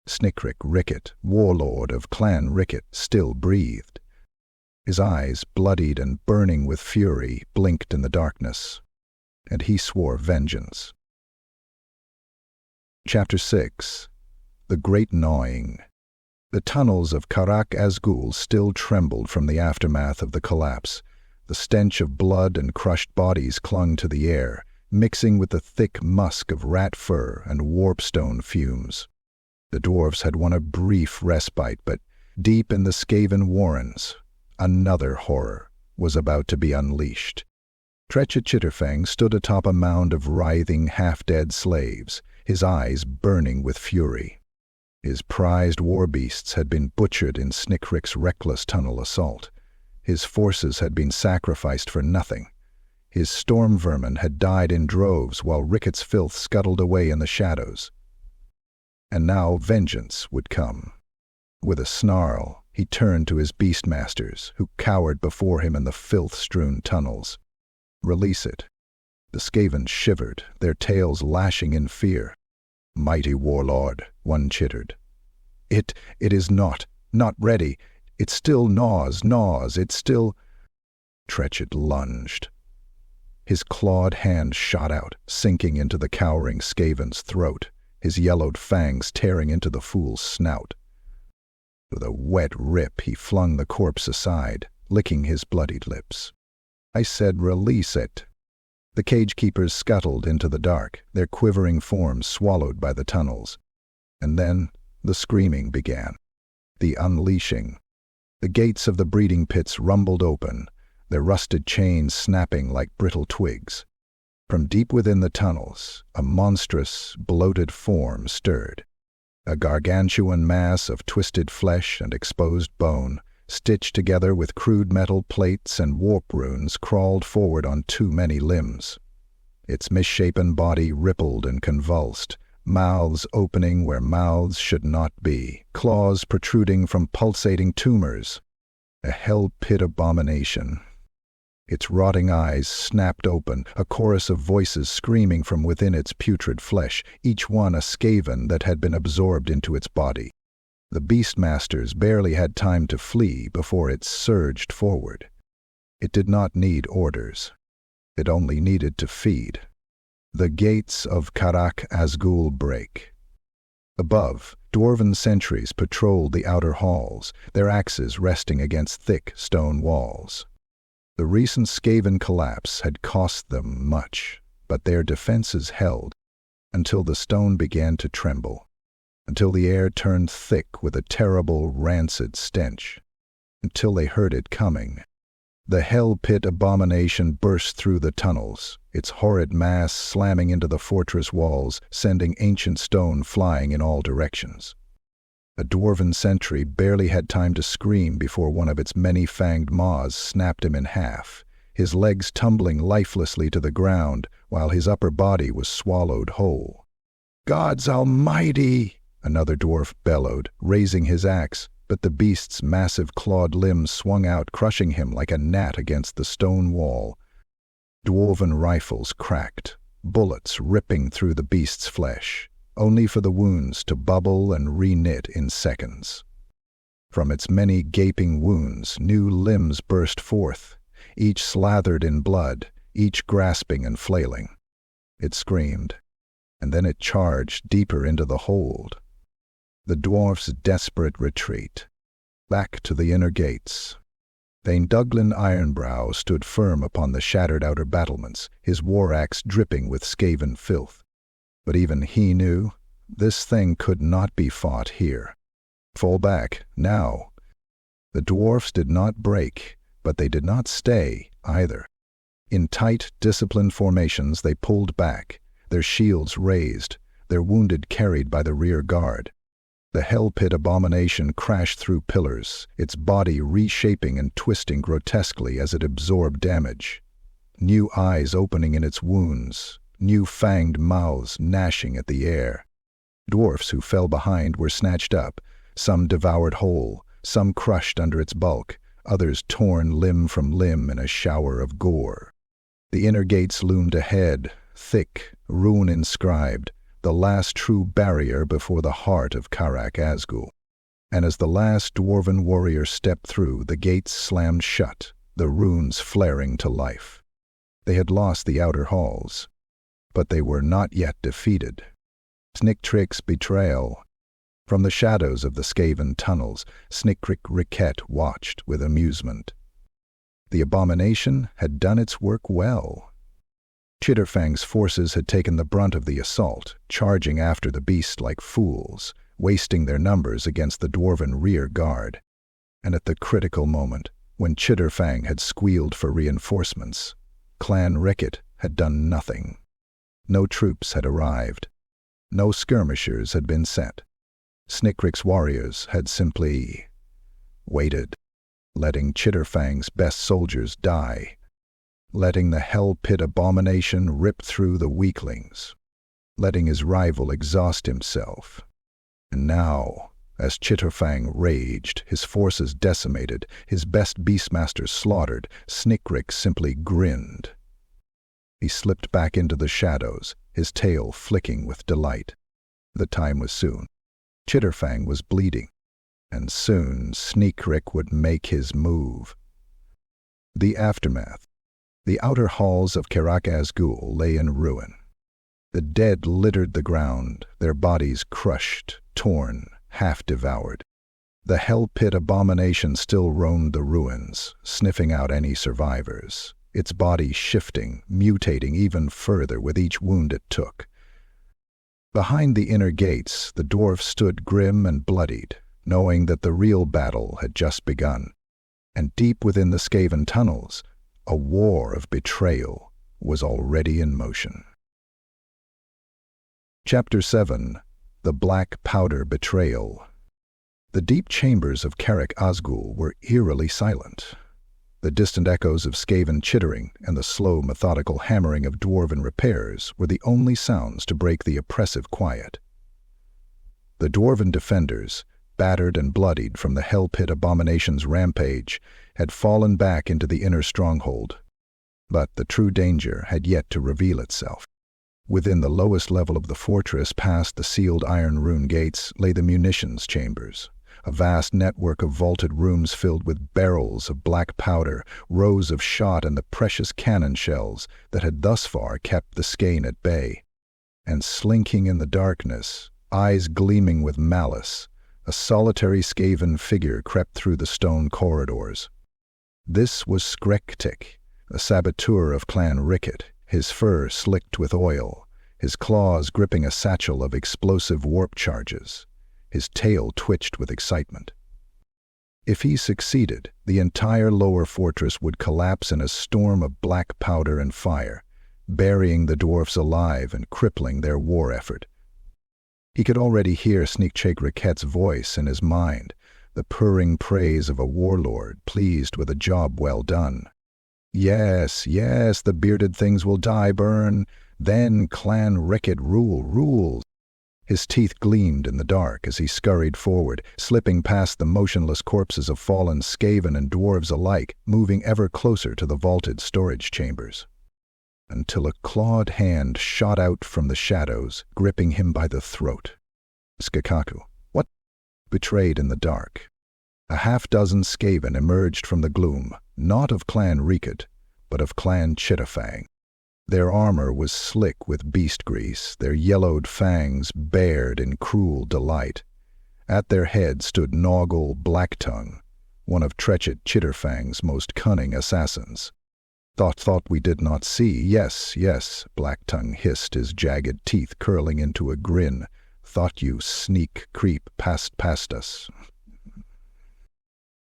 Snickrick Ricket, warlord of Clan Ricket, still breathed. His eyes, bloodied and burning with fury, blinked in the darkness, and he swore vengeance. Chapter 6. The Great Gnawing. The tunnels of Karak Azgul still trembled from the aftermath of the collapse. The stench of blood and crushed bodies clung to the air, mixing with the thick musk of rat fur and warpstone fumes. The dwarfs had won a brief respite, but deep in the Skaven warrens, another horror was about to be unleashed. Chitterfang stood atop a mound of writhing, half-dead slaves, his eyes burning with fury. His prized war beasts had been butchered in Snickrick's reckless tunnel assault. His forces had been sacrificed for nothing. His storm vermin had died in droves while Ricket's filth scuttled away in the shadows. And now vengeance would come. With a snarl, he turned to his beastmasters, who cowered before him in the filth-strewn tunnels. "Release it." The Skaven shivered, their tails lashing in fear. "Mighty warlord," one chittered. It is not ready. It still gnaws, it still—" Trechet lunged. His clawed hand shot out, sinking into the cowering Skaven's throat, his yellowed fangs tearing into the fool's snout. With a wet rip, he flung the corpse aside, licking his bloodied lips. "I said release it." The cage-keepers scuttled into the dark, their quivering forms swallowed by the tunnels. And then the screaming began. The unleashing. The gates of the breeding pits rumbled open, their rusted chains snapping like brittle twigs. From deep within the tunnels, a monstrous, bloated form stirred. A gargantuan mass of twisted flesh and exposed bone, stitched together with crude metal plates and warp runes, crawled forward on too many limbs. Its misshapen body rippled and convulsed, mouths opening where mouths should not be, claws protruding from pulsating tumors. A hell-pit abomination. Its rotting eyes snapped open, a chorus of voices screaming from within its putrid flesh, each one a Skaven that had been absorbed into its body. The beastmasters barely had time to flee before it surged forward. It did not need orders. It only needed to feed. The gates of Karak Azgul break. Above, dwarven sentries patrolled the outer halls, their axes resting against thick stone walls. The recent Skaven collapse had cost them much, but their defenses held until the stone began to tremble, until the air turned thick with a terrible, rancid stench, until they heard it coming. The hell-pit abomination burst through the tunnels, its horrid mass slamming into the fortress walls, sending ancient stone flying in all directions. A dwarven sentry barely had time to scream before one of its many-fanged maws snapped him in half, his legs tumbling lifelessly to the ground while his upper body was swallowed whole. "Gods almighty!" another dwarf bellowed, raising his axe, but the beast's massive clawed limbs swung out, crushing him like a gnat against the stone wall. Dwarven rifles cracked, bullets ripping through the beast's flesh, only for the wounds to bubble and re-knit in seconds. From its many gaping wounds, new limbs burst forth, each slathered in blood, each grasping and flailing. It screamed, and then it charged deeper into the hold. The dwarf's desperate retreat, back to the inner gates. Thane Duglin Ironbrow stood firm upon the shattered outer battlements, his war-axe dripping with Skaven filth. But even he knew this thing could not be fought here. Fall back, now. The dwarfs did not break, but they did not stay, either. In tight, disciplined formations they pulled back, their shields raised, their wounded carried by the rear guard. The hell pit abomination crashed through pillars, its body reshaping and twisting grotesquely as it absorbed damage. New eyes opening in its wounds, new fanged mouths gnashing at the air. Dwarfs who fell behind were snatched up, some devoured whole, some crushed under its bulk, others torn limb from limb in a shower of gore. The inner gates loomed ahead, thick, rune inscribed, the last true barrier before the heart of Karak Azgul. And as the last dwarven warrior stepped through, the gates slammed shut, the runes flaring to life. They had lost the outer halls, but they were not yet defeated. Snicktrick's Betrayal. From the shadows of the Skaven tunnels, Snicktrick watched with amusement. The abomination had done its work well. Chitterfang's forces had taken the brunt of the assault, charging after the beast like fools, wasting their numbers against the dwarven rear guard. And at the critical moment, when Chitterfang had squealed for reinforcements, Clan Ricket had done nothing. No troops had arrived. No skirmishers had been sent. Snicktrick's warriors had simply waited, letting Chitterfang's best soldiers die, letting the hell pit abomination rip through the weaklings, letting his rival exhaust himself. And now, as Chitterfang raged, his forces decimated, his best beastmasters slaughtered, Snicktrick simply grinned. He slipped back into the shadows, his tail flicking with delight. The time was soon. Chitterfang was bleeding, and soon Snicktrick would make his move. The aftermath. The outer halls of Karak Azgul lay in ruin. The dead littered the ground, their bodies crushed, torn, half-devoured. The hell pit abomination still roamed the ruins, sniffing out any survivors, its body shifting, mutating even further with each wound it took. Behind the inner gates, the dwarfs stood grim and bloodied, knowing that the real battle had just begun. And deep within the Skaven tunnels, a war of betrayal was already in motion. Chapter 7. The Black Powder Betrayal. The deep chambers of Karak Azgul were eerily silent. The distant echoes of Skaven chittering and the slow, methodical hammering of dwarven repairs were the only sounds to break the oppressive quiet. The dwarven defenders, battered and bloodied from the hell pit abomination's rampage, had fallen back into the inner stronghold. But the true danger had yet to reveal itself. Within the lowest level of the fortress, past the sealed iron rune gates, lay the munitions chambers. A vast network of vaulted rooms filled with barrels of black powder, rows of shot and the precious cannon shells that had thus far kept the Skaven at bay. And slinking in the darkness, eyes gleaming with malice, a solitary Skaven figure crept through the stone corridors. This was Skrektik, a saboteur of Clan Ricket, his fur slicked with oil, his claws gripping a satchel of explosive warp charges. His tail twitched with excitement. If he succeeded, the entire lower fortress would collapse in a storm of black powder and fire, burying the dwarfs alive and crippling their war effort. He could already hear Snicktrick's voice in his mind, the purring praise of a warlord pleased with a job well done. Yes, yes, the bearded things will die, burn. Then Clan Ricket rules. His teeth gleamed in the dark as he scurried forward, slipping past the motionless corpses of fallen Skaven and dwarves alike, moving ever closer to the vaulted storage chambers. Until a clawed hand shot out from the shadows, gripping him by the throat. Skakaku. What? Betrayed in the dark. A half-dozen Skaven emerged from the gloom, not of Clan Ricket, but of Clan Chitterfang. Their armor was slick with beast grease, their yellowed fangs bared in cruel delight. At their head stood Noggle Blacktongue, one of Trechet Chitterfang's most cunning assassins. Thought we did not see. Yes, Blacktongue hissed, his jagged teeth curling into a grin. Thought you sneak creep past us.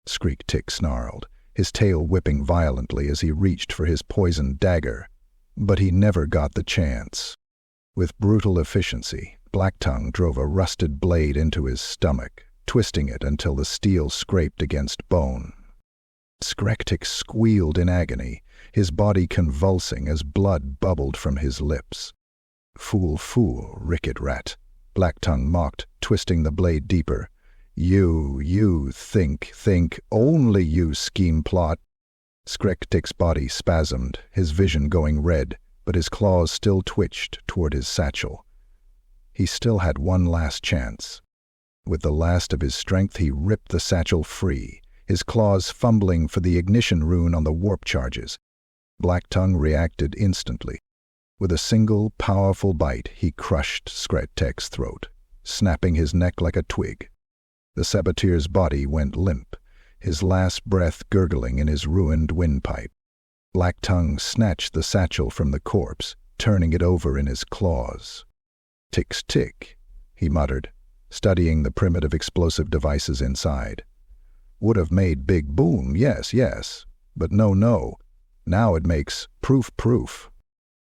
Skrektik snarled, his tail whipping violently as he reached for his poisoned dagger. But he never got the chance. With brutal efficiency, Blacktongue drove a rusted blade into his stomach, twisting it until the steel scraped against bone. Skrektik squealed in agony, his body convulsing as blood bubbled from his lips. "Fool, fool, ricket rat," Blacktongue mocked, twisting the blade deeper. You think, only you scheme plot." Skrektik's body spasmed, his vision going red, but his claws still twitched toward his satchel. He still had one last chance. With the last of his strength he ripped the satchel free, his claws fumbling for the ignition rune on the warp charges. Blacktongue reacted instantly. With a single, powerful bite, he crushed Skrektik's throat, snapping his neck like a twig. The saboteur's body went limp, his last breath gurgling in his ruined windpipe. Blacktongue snatched the satchel from the corpse, turning it over in his claws. "Tick-tick," he muttered, studying the primitive explosive devices inside. "Would have made big boom, yes, but no. Now it makes proof."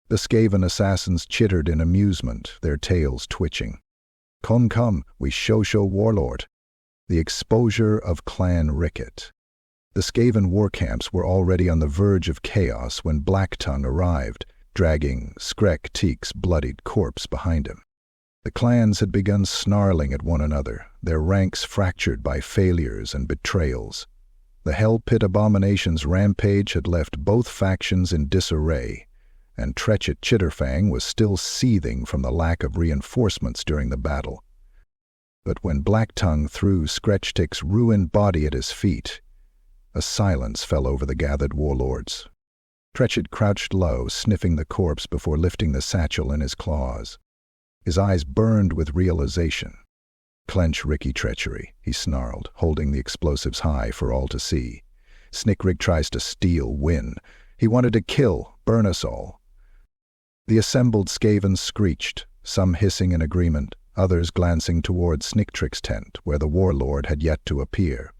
The Skaven assassins chittered in amusement, their tails twitching. Come, we show warlord." The exposure of Clan Ricket. The Skaven war camps were already on the verge of chaos when Blacktongue arrived, dragging Skrektik's bloodied corpse behind him. The clans had begun snarling at one another, their ranks fractured by failures and betrayals. The Hell Pit abomination's rampage had left both factions in disarray, and treacherous Chitterfang was still seething from the lack of reinforcements during the battle. But when Blacktongue threw Skrektik's ruined body at his feet, a silence fell over the gathered warlords. Treacherous crouched low, sniffing the corpse before lifting the satchel in his claws. His eyes burned with realization. "Clench, Ricky treachery," he snarled, holding the explosives high for all to see. "Snickrig tries to steal, win. He wanted to kill, burn us all." The assembled Skaven screeched, some hissing in agreement, others glancing toward Snicktrick's tent, where the warlord had yet to appear.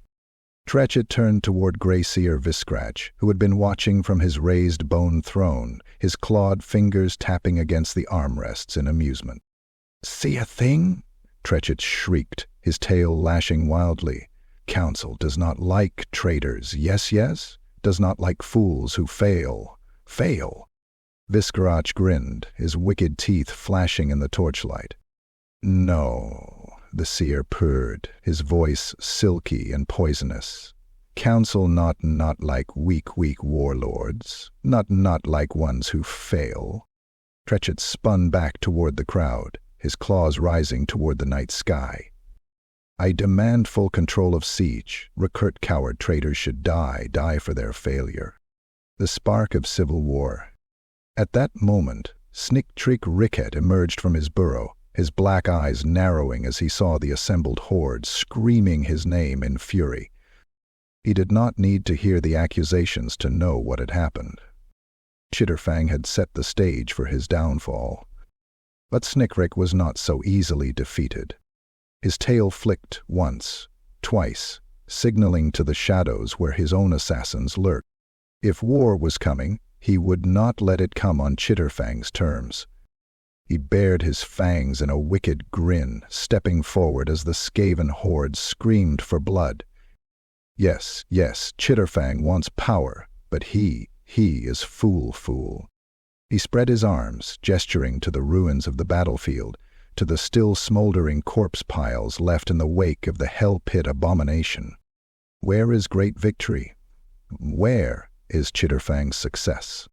Treacherous turned toward Greyseer Viscratch, who had been watching from his raised bone throne, his clawed fingers tapping against the armrests in amusement. "See a thing?" Treacherous shrieked, his tail lashing wildly. "Council does not like traitors, yes? Does not like fools who fail. Viscratch grinned, his wicked teeth flashing in the torchlight. "No," the seer purred, his voice silky and poisonous. "Council not like weak warlords, not like ones who fail." Treacherous spun back toward the crowd, his claws rising toward the night sky. "I demand full control of siege. Recruit coward traitors should die for their failure." The spark of civil war. At that moment, Snicktrick Ricket emerged from his burrow, his black eyes narrowing as he saw the assembled horde screaming his name in fury. He did not need to hear the accusations to know what had happened. Chitterfang had set the stage for his downfall. But Snickrick was not so easily defeated. His tail flicked once, twice, signaling to the shadows where his own assassins lurked. If war was coming, he would not let it come on Chitterfang's terms. He bared his fangs in a wicked grin, stepping forward as the Skaven horde screamed for blood. Yes, Chitterfang wants power, but he is fool. He spread his arms, gesturing to the ruins of the battlefield, to the still smoldering corpse piles left in the wake of the Hell Pit abomination. Where is great victory? Where is Chitterfang's success?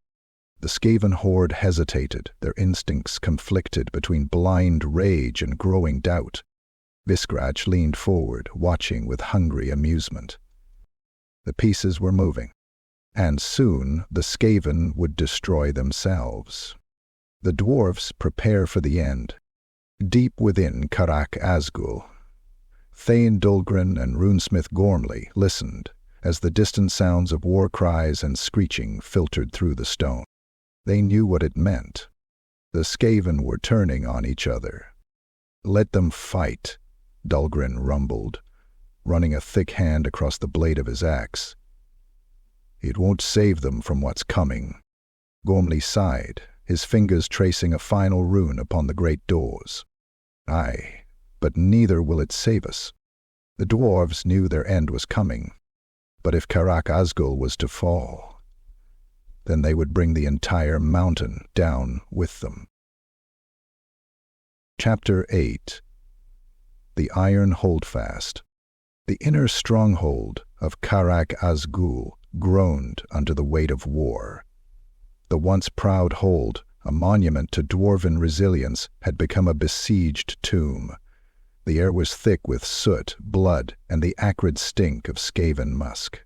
The Skaven horde hesitated, their instincts conflicted between blind rage and growing doubt. Viscratch leaned forward, watching with hungry amusement. The pieces were moving, and soon the Skaven would destroy themselves. The dwarfs prepare for the end. Deep within Karak Azgul, Thane Dulgren and runesmith Gormley listened as the distant sounds of war cries and screeching filtered through the stone. They knew what it meant. The Skaven were turning on each other. "Let them fight," Dulgren rumbled, running a thick hand across the blade of his axe. "It won't save them from what's coming." Gormley sighed, his fingers tracing a final rune upon the great doors. Aye, but neither will it save us. The dwarves knew their end was coming, but if Karak Azgul was to fall, then they would bring the entire mountain down with them. Chapter 8. The Iron Holdfast. The inner stronghold of Karak Azgul groaned under the weight of war. The once proud hold, a monument to dwarven resilience, had become a besieged tomb. The air was thick with soot, blood, and the acrid stink of Skaven musk.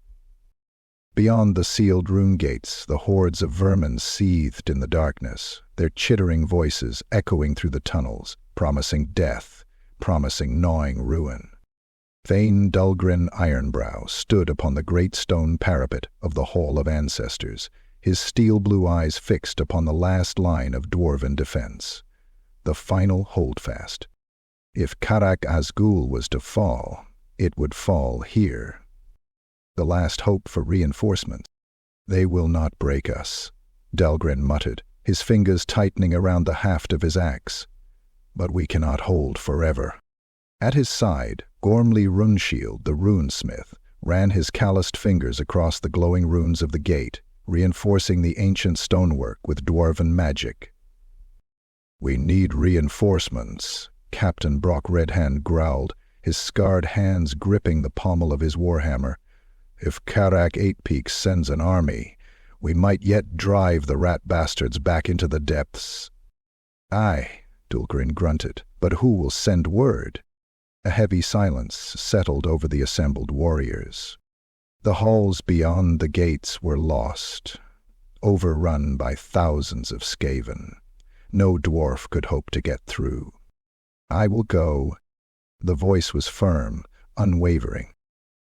Beyond the sealed rune gates, the hordes of vermin seethed in the darkness, their chittering voices echoing through the tunnels, promising death, promising gnawing ruin. Thane Dulgrin Ironbrow stood upon the great stone parapet of the Hall of Ancestors, his steel-blue eyes fixed upon the last line of dwarven defense, the final holdfast. If Karak Azgul was to fall, it would fall here. The last hope for reinforcement. They will not break us, Dulgrin muttered, his fingers tightening around the haft of his axe. But we cannot hold forever. At his side, Gormley Runeshield, the runesmith, ran his calloused fingers across the glowing runes of the gate, reinforcing the ancient stonework with dwarven magic. "We need reinforcements," Captain Brock Redhand growled, his scarred hands gripping the pommel of his warhammer. "If Karak Eightpeaks sends an army, we might yet drive the rat bastards back into the depths." "Aye," Dulgrin grunted, "but who will send word?" A heavy silence settled over the assembled warriors. The halls beyond the gates were lost, overrun by thousands of Skaven. No dwarf could hope to get through. "I will go." The voice was firm, unwavering.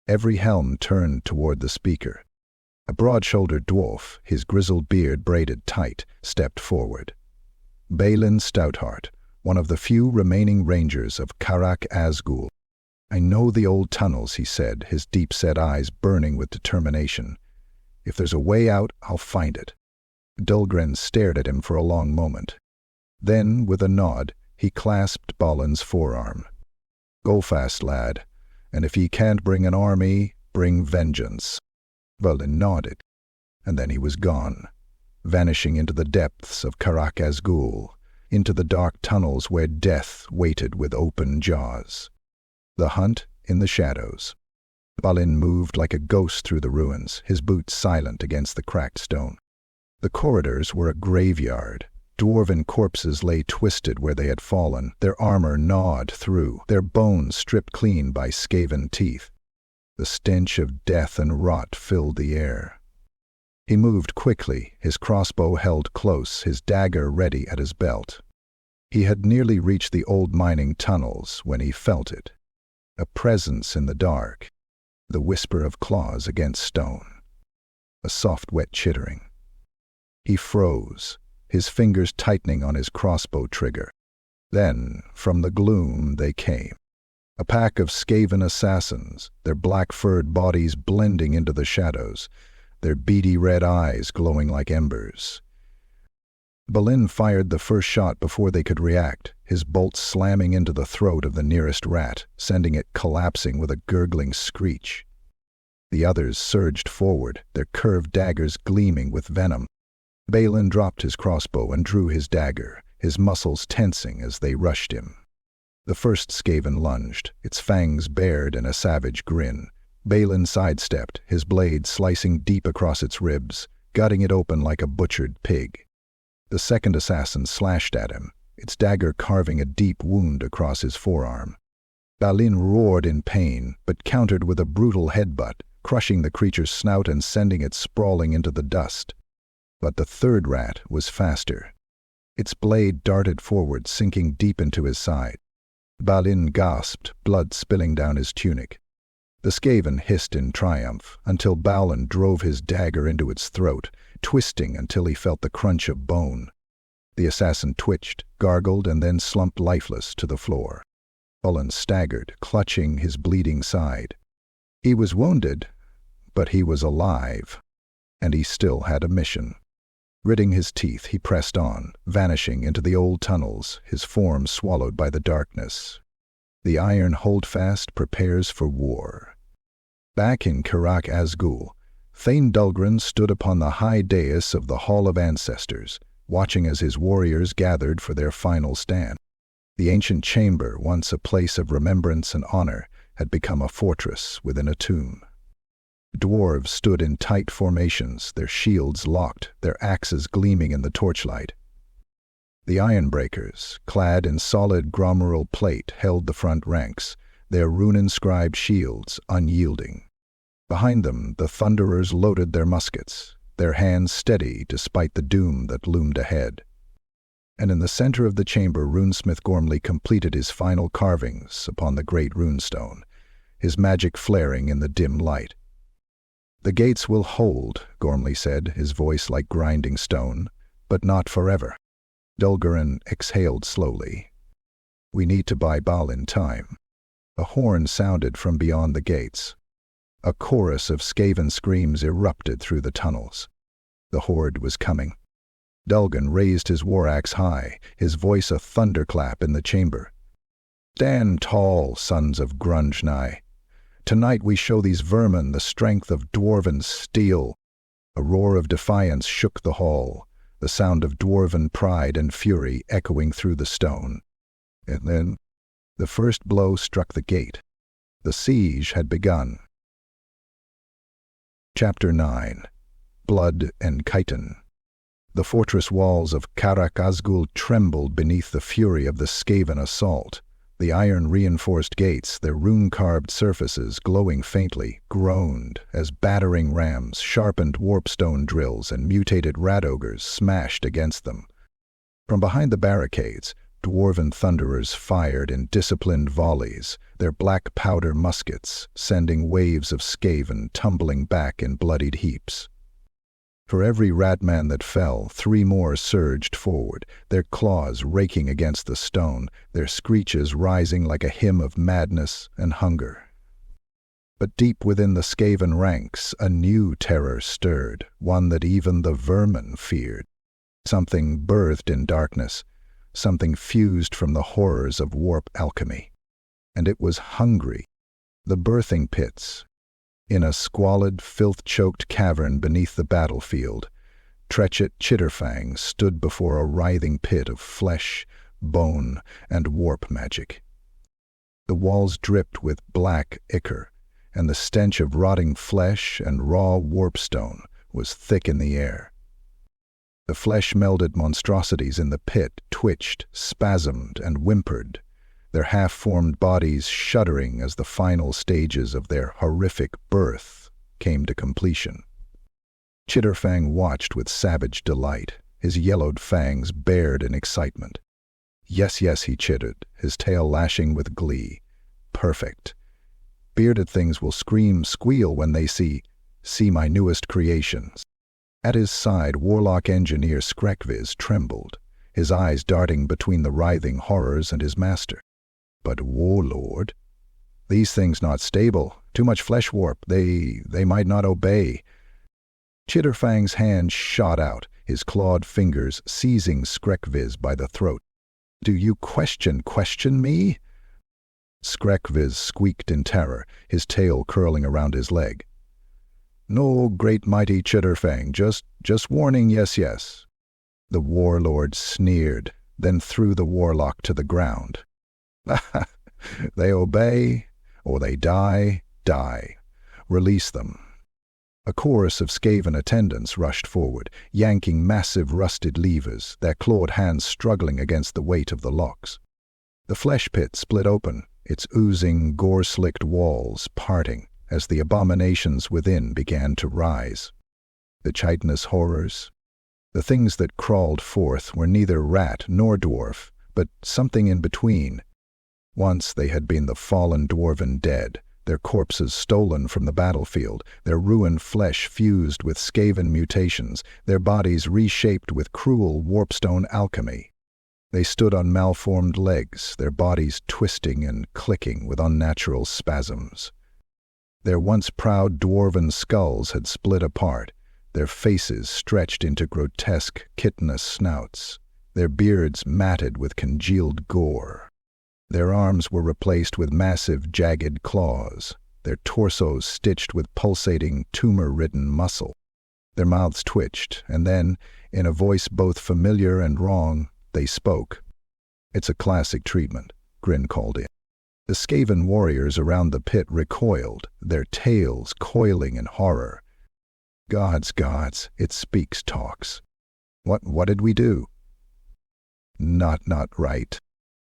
Every helm turned toward the speaker. A broad-shouldered dwarf, his grizzled beard braided tight, stepped forward. Balin Stoutheart, one of the few remaining rangers of Karak Azgul. "I know the old tunnels," he said, his deep-set eyes burning with determination. "If there's a way out, I'll find it." Dulgrin stared at him for a long moment. Then, with a nod, he clasped Balin's forearm. "Go fast, lad, and if ye can't bring an army, bring vengeance." Balin nodded, and then he was gone, vanishing into the depths of Karak Azgul, into the dark tunnels where death waited with open jaws. The hunt in the shadows. Balin moved like a ghost through the ruins, his boots silent against the cracked stone. The corridors were a graveyard. Dwarven corpses lay twisted where they had fallen, their armor gnawed through, their bones stripped clean by Skaven teeth. The stench of death and rot filled the air. He moved quickly, his crossbow held close, his dagger ready at his belt. He had nearly reached the old mining tunnels when he felt it. A presence in the dark, the whisper of claws against stone, a soft wet chittering. He froze, his fingers tightening on his crossbow trigger. Then, from the gloom, they came. A pack of Skaven assassins, their black-furred bodies blending into the shadows, their beady red eyes glowing like embers. Balin fired the first shot before they could react, his bolt slamming into the throat of the nearest rat, sending it collapsing with a gurgling screech. The others surged forward, their curved daggers gleaming with venom. Balin dropped his crossbow and drew his dagger, his muscles tensing as they rushed him. The first Skaven lunged, its fangs bared in a savage grin. Balin sidestepped, his blade slicing deep across its ribs, gutting it open like a butchered pig. The second assassin slashed at him, its dagger carving a deep wound across his forearm. Balin roared in pain, but countered with a brutal headbutt, crushing the creature's snout and sending it sprawling into the dust. But the third rat was faster. Its blade darted forward, sinking deep into his side. Balin gasped, blood spilling down his tunic. The Skaven hissed in triumph, until Balin drove his dagger into its throat, twisting until he felt the crunch of bone. The assassin twitched, gargled, and then slumped lifeless to the floor. Balin staggered, clutching his bleeding side. He was wounded, but he was alive, and he still had a mission. Gritting his teeth, he pressed on, vanishing into the old tunnels, his form swallowed by the darkness. The iron holdfast prepares for war. Back in Karak Azgul, Thane Dulgren stood upon the high dais of the Hall of Ancestors, watching as his warriors gathered for their final stand. The ancient chamber, once a place of remembrance and honor, had become a fortress within a tomb. Dwarves stood in tight formations, their shields locked, their axes gleaming in the torchlight. The Ironbreakers, clad in solid gromural plate, held the front ranks, their rune-inscribed shields unyielding. Behind them, the Thunderers loaded their muskets, their hands steady despite the doom that loomed ahead. And in the center of the chamber, runesmith Gormley completed his final carvings upon the great runestone, his magic flaring in the dim light. "The gates will hold," Gormley said, his voice like grinding stone, "but not forever." Dulgren exhaled slowly. "We need to buy Balin time." A horn sounded from beyond the gates. A chorus of Skaven screams erupted through the tunnels. The horde was coming. Dulgren raised his war axe high, his voice a thunderclap in the chamber. "Stand tall, sons of Grungnai. Tonight we show these vermin the strength of dwarven steel." A roar of defiance shook the hall, the sound of dwarven pride and fury echoing through the stone. And then the first blow struck the gate. The siege had begun. Chapter 9. Blood and Chitin. The fortress walls of Karak Azgul trembled beneath the fury of the Skaven assault. The iron-reinforced gates, their rune-carved surfaces glowing faintly, groaned as battering rams, sharpened warpstone drills, and mutated rat ogres smashed against them. From behind the barricades, dwarven thunderers fired in disciplined volleys, their black powder muskets sending waves of Skaven tumbling back in bloodied heaps. For every ratman that fell, 3 more surged forward, their claws raking against the stone, their screeches rising like a hymn of madness and hunger. But deep within the Skaven ranks, a new terror stirred, one that even the vermin feared. Something birthed in darkness, something fused from the horrors of warp alchemy. And it was hungry. The birthing pits. In a squalid, filth-choked cavern beneath the battlefield, Trechet Chitterfang stood before a writhing pit of flesh, bone, and warp magic. The walls dripped with black ichor, and the stench of rotting flesh and raw warpstone was thick in the air. The flesh-melded monstrosities in the pit twitched, spasmed, and whimpered, their half-formed bodies shuddering as the final stages of their horrific birth came to completion. Chitterfang watched with savage delight, his yellowed fangs bared in excitement. "Yes, yes," he chittered, his tail lashing with glee. "Perfect. Bearded things will squeal when they see my newest creations." At his side, warlock engineer Skrekviz trembled, his eyes darting between the writhing horrors and his master. "But warlord, these things not stable, too much flesh warp, they might not obey." Chitterfang's hand shot out, his clawed fingers seizing Skrekviz by the throat. "Do you question me?" Skrekviz squeaked in terror, his tail curling around his leg. "No, great mighty Chitterfang, just warning, yes." The warlord sneered, then threw the warlock to the ground. "They obey, or they die. Release them." A chorus of Skaven attendants rushed forward, yanking massive rusted levers, their clawed hands struggling against the weight of the locks. The flesh pit split open, its oozing, gore-slicked walls parting as the abominations within began to rise. The chitinous horrors. The things that crawled forth were neither rat nor dwarf, but something in between. Once they had been the fallen dwarven dead, their corpses stolen from the battlefield, their ruined flesh fused with Skaven mutations, their bodies reshaped with cruel warpstone alchemy. They stood on malformed legs, their bodies twisting and clicking with unnatural spasms. Their once proud dwarven skulls had split apart, their faces stretched into grotesque, chitinous snouts, their beards matted with congealed gore. Their arms were replaced with massive, jagged claws, their torsos stitched with pulsating, tumor-ridden muscle. Their mouths twitched, and then, in a voice both familiar and wrong, they spoke. "It's a classic treatment," Grin called in. The Skaven warriors around the pit recoiled, their tails coiling in horror. Gods, it speaks talks. What did we do?" Not right.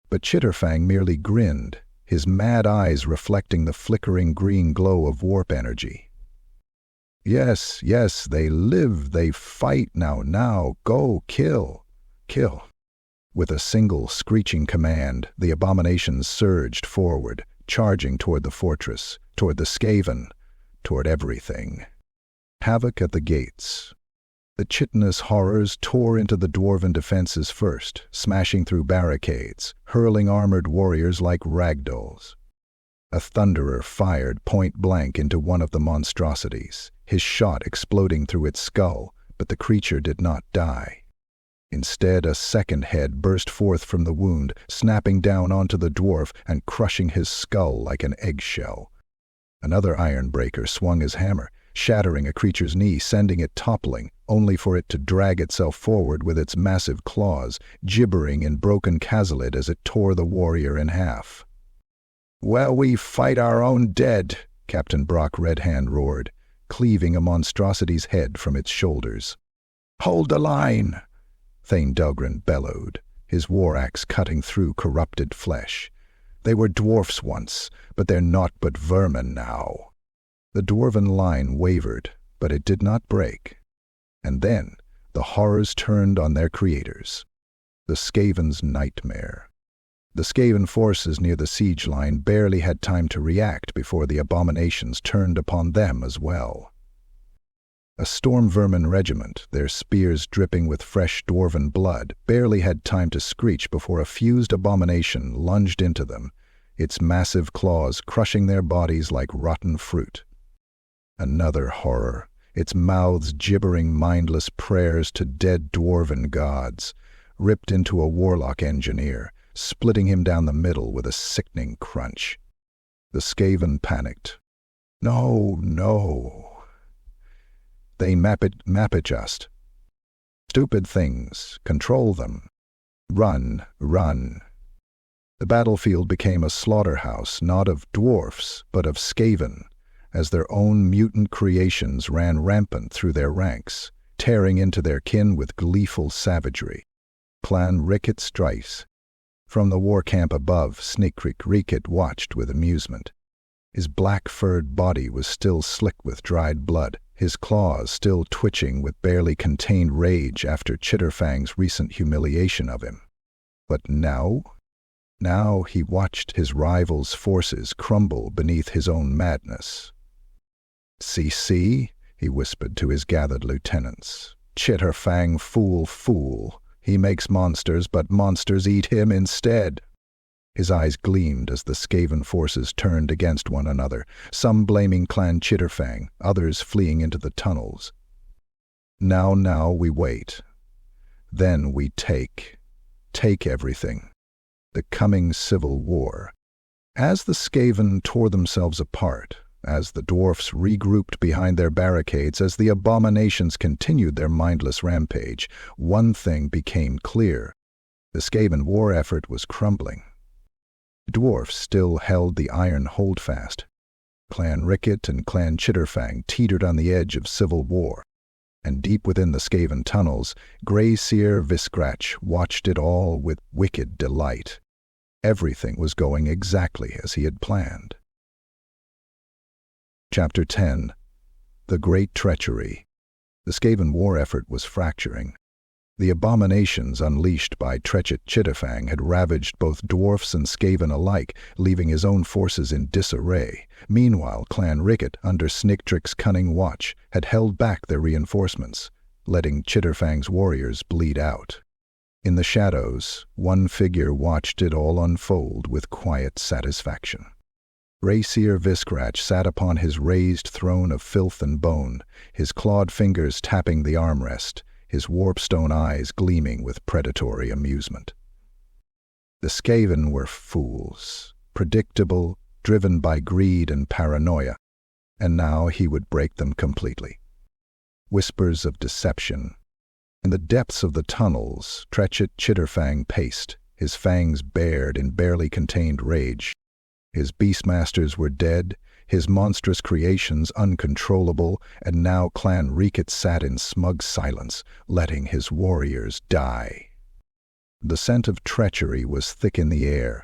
But Chitterfang merely grinned, his mad eyes reflecting the flickering green glow of warp energy. Yes, they live, they fight, now, go, kill. With a single screeching command, the abominations surged forward, charging toward the fortress, toward the Skaven, toward everything. Havoc at the gates. The chitinous horrors tore into the dwarven defenses first, smashing through barricades, hurling armored warriors like ragdolls. A thunderer fired point-blank into one of the monstrosities, his shot exploding through its skull, but the creature did not die. Instead, a second head burst forth from the wound, snapping down onto the dwarf and crushing his skull like an eggshell. Another ironbreaker swung his hammer, shattering a creature's knee, sending it toppling, only for it to drag itself forward with its massive claws, gibbering in broken Kazalid as it tore the warrior in half. "Well, we fight our own dead," Captain Brock Redhand roared, cleaving a monstrosity's head from its shoulders. "Hold the line!" Thane Dugrin bellowed, his war axe cutting through corrupted flesh. "They were dwarfs once, but they're naught but vermin now." The dwarven line wavered, but it did not break. And then the horrors turned on their creators. The Skaven's nightmare. The Skaven forces near the siege line barely had time to react before the abominations turned upon them as well. A storm vermin regiment, their spears dripping with fresh dwarven blood, barely had time to screech before a fused abomination lunged into them, its massive claws crushing their bodies like rotten fruit. Another horror, its mouths gibbering mindless prayers to dead dwarven gods, ripped into a warlock engineer, splitting him down the middle with a sickening crunch. The Skaven panicked. No. They map adjust. Stupid things, control them. Run. The battlefield became a slaughterhouse not of dwarfs, but of Skaven, as their own mutant creations ran rampant through their ranks, tearing into their kin with gleeful savagery. Clan Ricket Strice. From the war camp above, Sneakrick Ricket watched with amusement. His black-furred body was still slick with dried blood, his claws still twitching with barely contained rage after Chitterfang's recent humiliation of him. But now he watched his rival's forces crumble beneath his own madness. See, he whispered to his gathered lieutenants. "Chitterfang, fool. He makes monsters, but monsters eat him instead." His eyes gleamed as the Skaven forces turned against one another, some blaming Clan Chitterfang, others fleeing into the tunnels. Now we wait. Then we take everything. The coming civil war. As the Skaven tore themselves apart, as the dwarfs regrouped behind their barricades, as the abominations continued their mindless rampage, one thing became clear. The Skaven war effort was crumbling. Dwarfs still held the iron holdfast. Clan Ricket and Clan Chitterfang teetered on the edge of civil war, and deep within the Skaven tunnels, Grey Seer Viscratch watched it all with wicked delight. Everything was going exactly as he had planned. Chapter 10. The Great Treachery. The Skaven war effort was fracturing. The abominations unleashed by Trechet Chitterfang had ravaged both dwarfs and Skaven alike, leaving his own forces in disarray. Meanwhile, Clan Ricket, under Snicktrick's cunning watch, had held back their reinforcements, letting Chitterfang's warriors bleed out. In the shadows, one figure watched it all unfold with quiet satisfaction. Grey-seer Viskrach sat upon his raised throne of filth and bone, his clawed fingers tapping the armrest, his warpstone eyes gleaming with predatory amusement. The Skaven were fools, predictable, driven by greed and paranoia, and now he would break them completely. Whispers of deception. In the depths of the tunnels, treacherous Chitterfang paced, his fangs bared in barely contained rage. His beastmasters were dead, his monstrous creations uncontrollable, and now Clan Reekit sat in smug silence, letting his warriors die. The scent of treachery was thick in the air.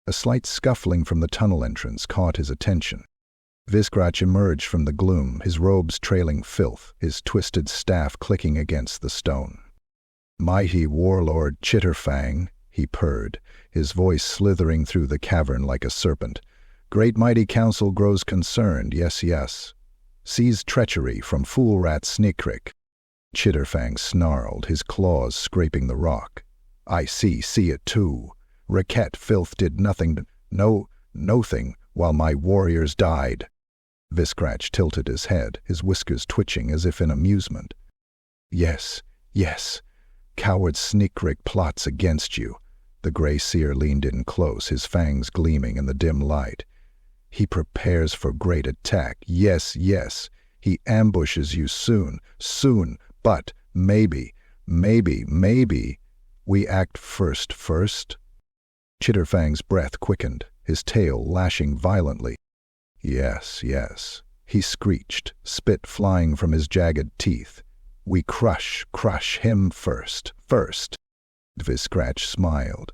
A slight scuffling from the tunnel entrance caught his attention. Viskrach emerged from the gloom, his robes trailing filth, his twisted staff clicking against the stone. "Mighty warlord Chitterfang," he purred, his voice slithering through the cavern like a serpent. "Great mighty council grows concerned, yes, yes. Sees treachery from fool rat Snikrik." Chitterfang snarled, his claws scraping the rock. "I see it too. Raket filth did nothing, nothing, while my warriors died." Viskrach tilted his head, his whiskers twitching as if in amusement. Yes, coward Snikrik plots against you." The Grey-seer leaned in close, his fangs gleaming in the dim light. "He prepares for great attack. Yes, he ambushes you soon, but maybe, we act first." Chitterfang's breath quickened, his tail lashing violently. Yes, he screeched, spit flying from his jagged teeth. "We crush him first." Viskrach smiled.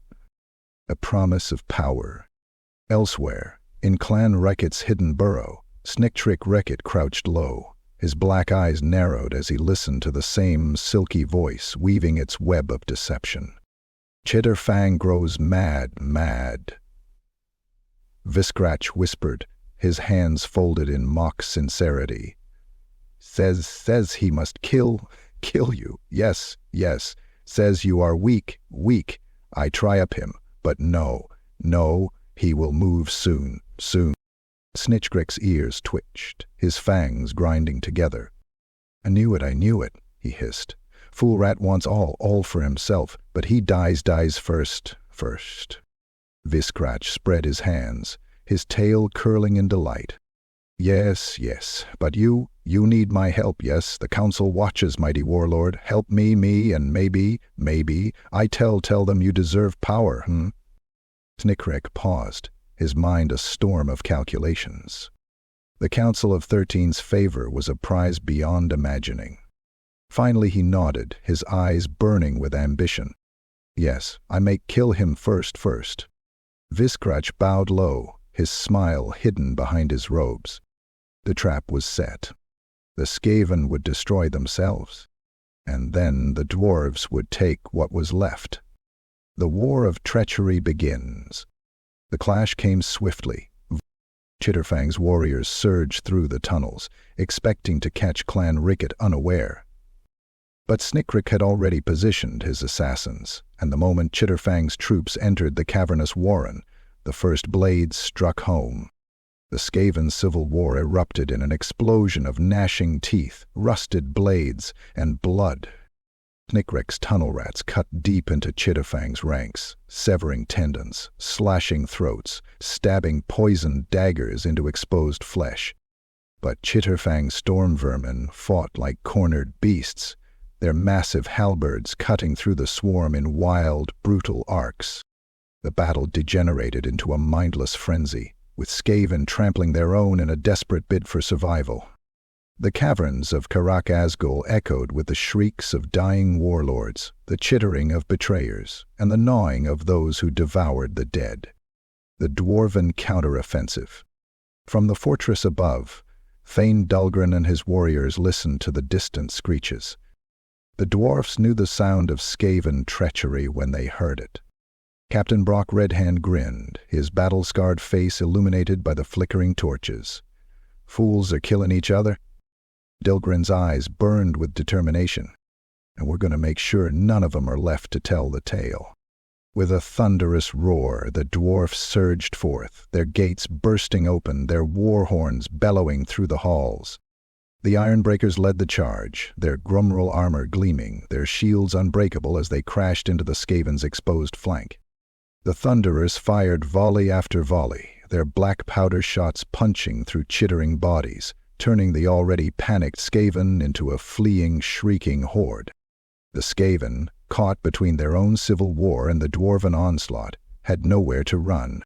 A promise of power. Elsewhere, in Clan Rekit's hidden burrow, Snikrik Rekit crouched low, his black eyes narrowed as he listened to the same silky voice weaving its web of deception. "Chitterfang grows mad." Viskrach whispered, his hands folded in mock sincerity. Says he must kill you. Yes. Says you are weak. I try up him, but no, he will move soon. Snikrek's ears twitched, his fangs grinding together. I knew it, he hissed. "Fool rat wants all for himself, but he dies first. Viskrach spread his hands, his tail curling in delight. Yes, but you need my help, yes. The council watches, mighty warlord. Help me, and maybe, I tell them you deserve power, Snikrek paused, his mind a storm of calculations. The Council of 13's favor was a prize beyond imagining. Finally he nodded, his eyes burning with ambition. Yes, I may kill him first. Viskrach bowed low, his smile hidden behind his robes. The trap was set. The Skaven would destroy themselves, and then the Dwarfs would take what was left. The war of treachery begins. The clash came swiftly. Chitterfang's warriors surged through the tunnels, expecting to catch Clan Reekit unaware. But Snikrik had already positioned his assassins, and the moment Chitterfang's troops entered the cavernous warren, the first blades struck home. The Skaven civil war erupted in an explosion of gnashing teeth, rusted blades, and blood. Snikrek's tunnel rats cut deep into Chitterfang's ranks, severing tendons, slashing throats, stabbing poisoned daggers into exposed flesh. But Chitterfang's storm vermin fought like cornered beasts, their massive halberds cutting through the swarm in wild, brutal arcs. The battle degenerated into a mindless frenzy, with Skaven trampling their own in a desperate bid for survival. The caverns of Karak Azgul echoed with the shrieks of dying warlords, the chittering of betrayers, and the gnawing of those who devoured the dead. The dwarven counteroffensive. From the fortress above, Thane Dulgren and his warriors listened to the distant screeches. The dwarfs knew the sound of Skaven treachery when they heard it. Captain Brock Redhand grinned, his battle-scarred face illuminated by the flickering torches. Fools are killing each other. Dulgren's eyes burned with determination, and we're going to make sure none of them are left to tell the tale. With a thunderous roar, the dwarfs surged forth, their gates bursting open, their war horns bellowing through the halls. The Ironbreakers led the charge, their grumral armor gleaming, their shields unbreakable as they crashed into the Skaven's exposed flank. The Thunderers fired volley after volley, their black powder shots punching through chittering bodies, turning the already panicked Skaven into a fleeing, shrieking horde. The Skaven, caught between their own civil war and the dwarven onslaught, had nowhere to run.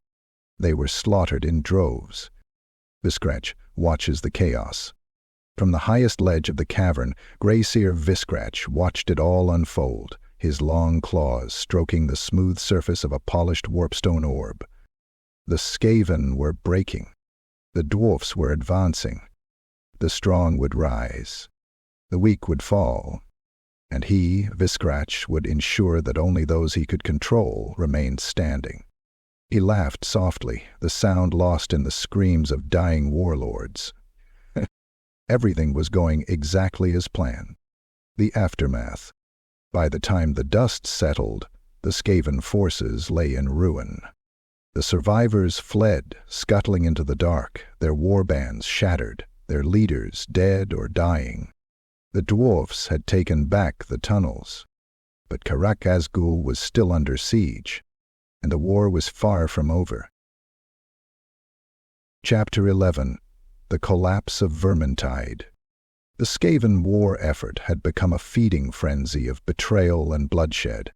They were slaughtered in droves. Viscratch watches the chaos. From the highest ledge of the cavern, Greyseer Viscratch watched it all unfold, his long claws stroking the smooth surface of a polished warpstone orb. The Skaven were breaking. The dwarfs were advancing. The strong would rise. The weak would fall. And he, Viscratch, would ensure that only those he could control remained standing. He laughed softly, the sound lost in the screams of dying warlords. Everything was going exactly as planned. The aftermath. By the time the dust settled, the Skaven forces lay in ruin. The survivors fled, scuttling into the dark, their warbands shattered, their leaders dead or dying. The dwarfs had taken back the tunnels, but Karak Azgul was still under siege, and the war was far from over. Chapter 11. The Collapse of Vermintide. The Skaven war effort had become a feeding frenzy of betrayal and bloodshed.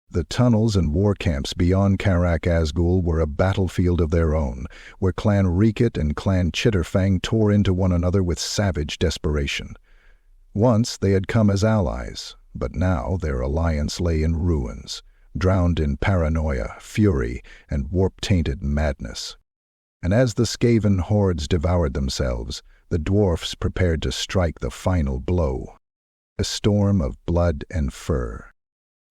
The tunnels and war camps beyond Karak Azgul were a battlefield of their own, where Clan Reekit and Clan Chitterfang tore into one another with savage desperation. Once they had come as allies, but now their alliance lay in ruins, drowned in paranoia, fury, and warp-tainted madness. And as the Skaven hordes devoured themselves, the dwarfs prepared to strike the final blow. A storm of blood and fur.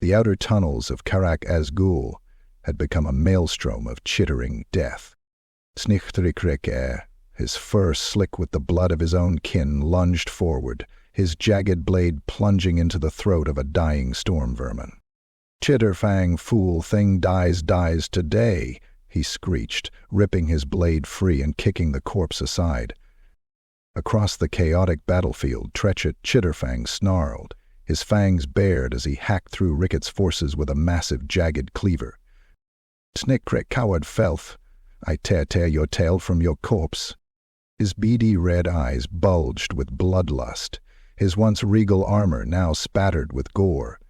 The outer tunnels of Karak Azgul had become a maelstrom of chittering death. Snichtrikreke, his fur slick with the blood of his own kin, lunged forward, his jagged blade plunging into the throat of a dying storm vermin. "Chitterfang, fool thing, dies today," he screeched, ripping his blade free and kicking the corpse aside. Across the chaotic battlefield, treacherous Chitterfang snarled, his fangs bared as he hacked through Ricket's forces with a massive jagged cleaver. "Snickrick, coward felth, I tear your tail from your corpse." His beady red eyes bulged with bloodlust, his once regal armor now spattered with gore.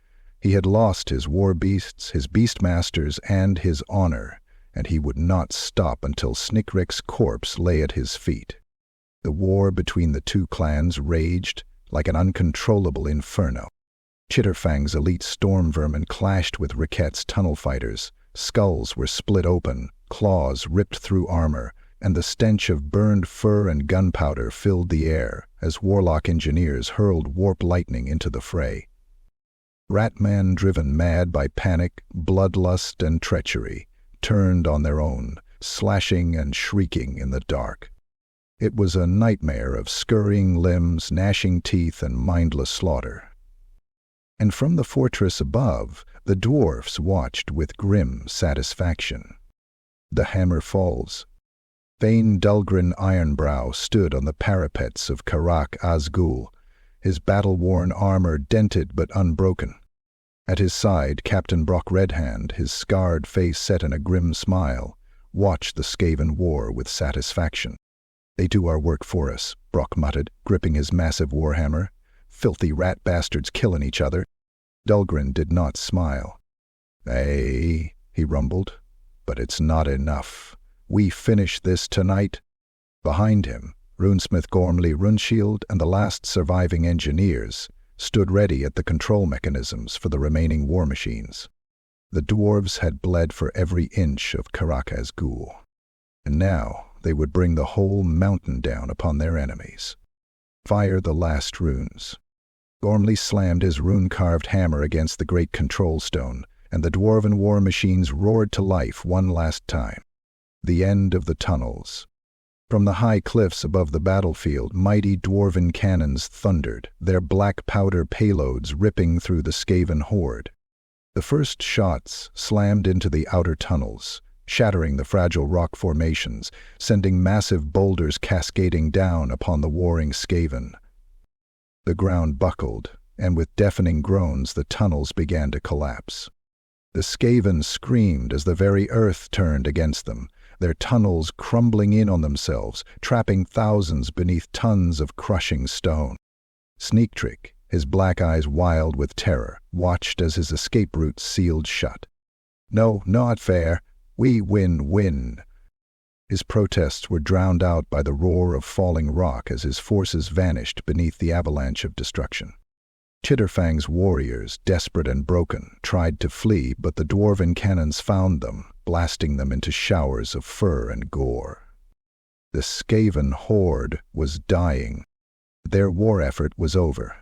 He had lost his war beasts, his beastmasters, and his honor, and he would not stop until Snickrick's corpse lay at his feet. The war between the two clans raged like an uncontrollable inferno. Chitterfang's elite storm vermin clashed with Ricket's tunnel fighters. Skulls were split open, claws ripped through armor, and the stench of burned fur and gunpowder filled the air as warlock engineers hurled warp lightning into the fray. Ratman, driven mad by panic, bloodlust, and treachery, turned on their own, slashing and shrieking in the dark. It was a nightmare of scurrying limbs, gnashing teeth, and mindless slaughter. And from the fortress above, the dwarfs watched with grim satisfaction. The hammer falls. Thane Dulgrin Ironbrow stood on the parapets of Karak Azgul, his battle-worn armor dented but unbroken. At his side, Captain Brock Redhand, his scarred face set in a grim smile, watched the Skaven war with satisfaction. "They do our work for us," Brock muttered, gripping his massive warhammer. "Filthy rat bastards killing each other." Dulgrin did not smile. "Aye," he rumbled, "but it's not enough. We finish this tonight." Behind him, Runesmith Gormley Runeshield and the last surviving engineers stood ready at the control mechanisms for the remaining war machines. The dwarves had bled for every inch of Karak Azgul, and now they would bring the whole mountain down upon their enemies. Fire the last runes. Gormley slammed his rune-carved hammer against the great control stone, and the dwarven war machines roared to life one last time. The end of the tunnels. From the high cliffs above the battlefield, mighty dwarven cannons thundered, their black powder payloads ripping through the Skaven horde. The first shots slammed into the outer tunnels, shattering the fragile rock formations, sending massive boulders cascading down upon the warring Skaven. The ground buckled, and with deafening groans the tunnels began to collapse. The Skaven screamed as the very earth turned against them, their tunnels crumbling in on themselves, trapping thousands beneath tons of crushing stone. Sneaktrick, his black eyes wild with terror, watched as his escape routes sealed shut. "No, not fair. We win. His protests were drowned out by the roar of falling rock as his forces vanished beneath the avalanche of destruction. Chitterfang's warriors, desperate and broken, tried to flee, but the dwarven cannons found them, blasting them into showers of fur and gore. The Skaven horde was dying. Their war effort was over.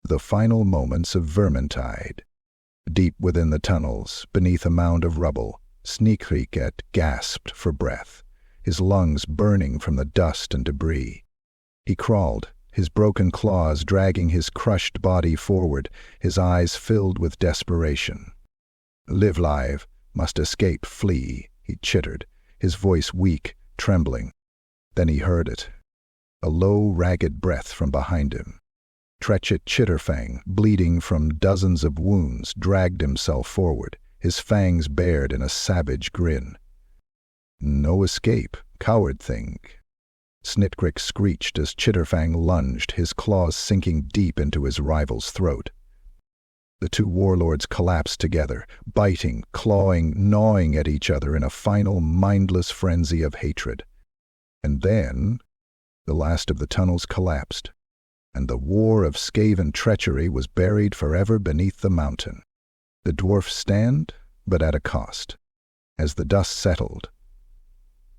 The final moments of Vermintide. Deep within the tunnels, beneath a mound of rubble, Sneaktrick gasped for breath, his lungs burning from the dust and debris. He crawled, his broken claws dragging his crushed body forward, his eyes filled with desperation. "Live live, must escape, flee," he chittered, his voice weak, trembling. Then he heard it. A low, ragged breath from behind him. Treacherous Chitterfang, bleeding from dozens of wounds, dragged himself forward, his fangs bared in a savage grin. "No escape, coward thing." Sneaktrick screeched as Chitterfang lunged, his claws sinking deep into his rival's throat. The two warlords collapsed together, biting, clawing, gnawing at each other in a final mindless frenzy of hatred. And then the last of the tunnels collapsed, and the war of Skaven treachery was buried forever beneath the mountain. The dwarfs stand, but at a cost. As the dust settled,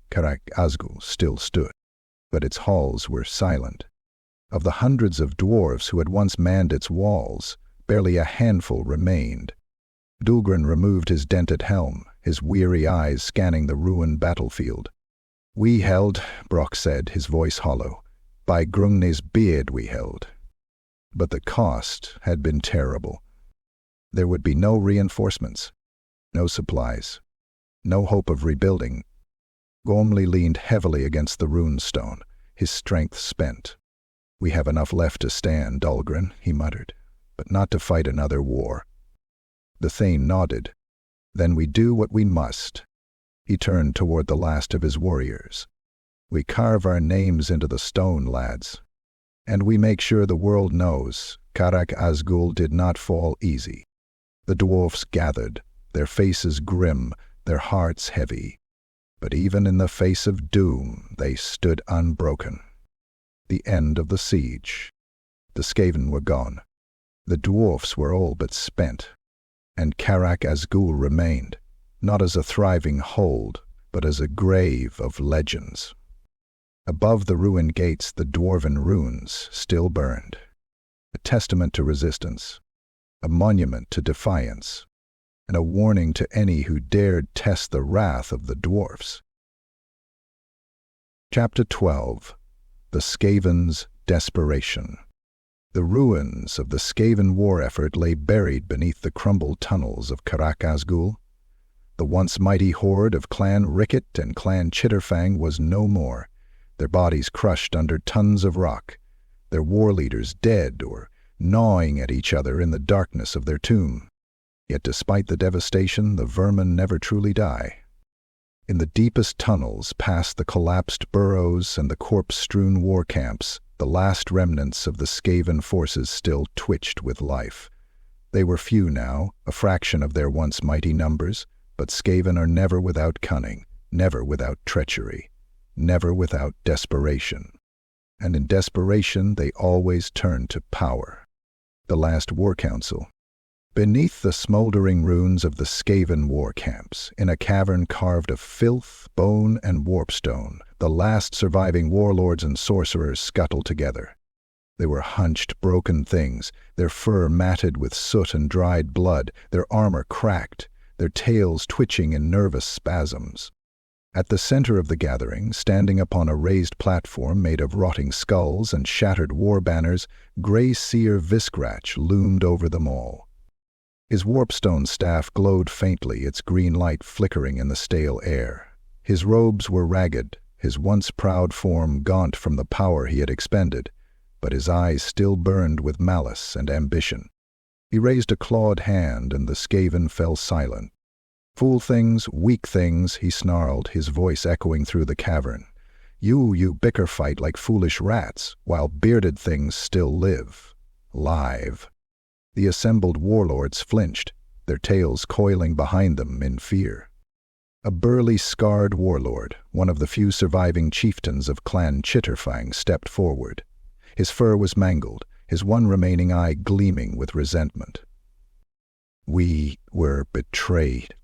Karak Azgul still stood, but its halls were silent. Of the hundreds of dwarves who had once manned its walls, barely a handful remained. Dulgren removed his dented helm, his weary eyes scanning the ruined battlefield. "We held," Brock said, his voice hollow. "By Grungni's beard we held." But the cost had been terrible. There would be no reinforcements, no supplies, no hope of rebuilding. Gormley leaned heavily against the rune stone, his strength spent. "We have enough left to stand, Dulgren," he muttered, "but not to fight another war." The Thane nodded. "Then we do what we must." He turned toward the last of his warriors. "We carve our names into the stone, lads. And we make sure the world knows Karak Azgul did not fall easy." The dwarfs gathered, their faces grim, their hearts heavy. But even in the face of doom, they stood unbroken. The end of the siege. The Skaven were gone. The dwarfs were all but spent. And Karak Azgul remained, not as a thriving hold, but as a grave of legends. Above the ruined gates the dwarven runes still burned, a testament to resistance, a monument to defiance, and a warning to any who dared test the wrath of the dwarfs. Chapter 12. The Skaven's Desperation. The ruins of the Skaven war effort lay buried beneath the crumbled tunnels of Karak Azgul. The once mighty horde of Clan Ricket and Clan Chitterfang was no more, their bodies crushed under tons of rock, their war leaders dead or gnawing at each other in the darkness of their tomb. Yet despite the devastation, the vermin never truly die. In the deepest tunnels, past the collapsed burrows and the corpse-strewn war camps, the last remnants of the Skaven forces still twitched with life. They were few now, a fraction of their once mighty numbers, but Skaven are never without cunning, never without treachery, never without desperation. And in desperation they always turn to power. The last war council. Beneath the smoldering ruins of the Skaven war camps, in a cavern carved of filth, bone, and warpstone, the last surviving warlords and sorcerers scuttled together. They were hunched, broken things, their fur matted with soot and dried blood, their armor cracked, their tails twitching in nervous spasms. At the center of the gathering, standing upon a raised platform made of rotting skulls and shattered war banners, Grey Seer Viskrach loomed over them all. His warpstone staff glowed faintly, its green light flickering in the stale air. His robes were ragged, his once proud form gaunt from the power he had expended, but his eyes still burned with malice and ambition. He raised a clawed hand, and the Skaven fell silent. "Fool things, weak things," he snarled, his voice echoing through the cavern. You bicker fight like foolish rats, while bearded things still live. Live." The assembled warlords flinched, their tails coiling behind them in fear. A burly, scarred warlord, one of the few surviving chieftains of Clan Chitterfang, stepped forward. His fur was mangled, his one remaining eye gleaming with resentment. "We were betrayed,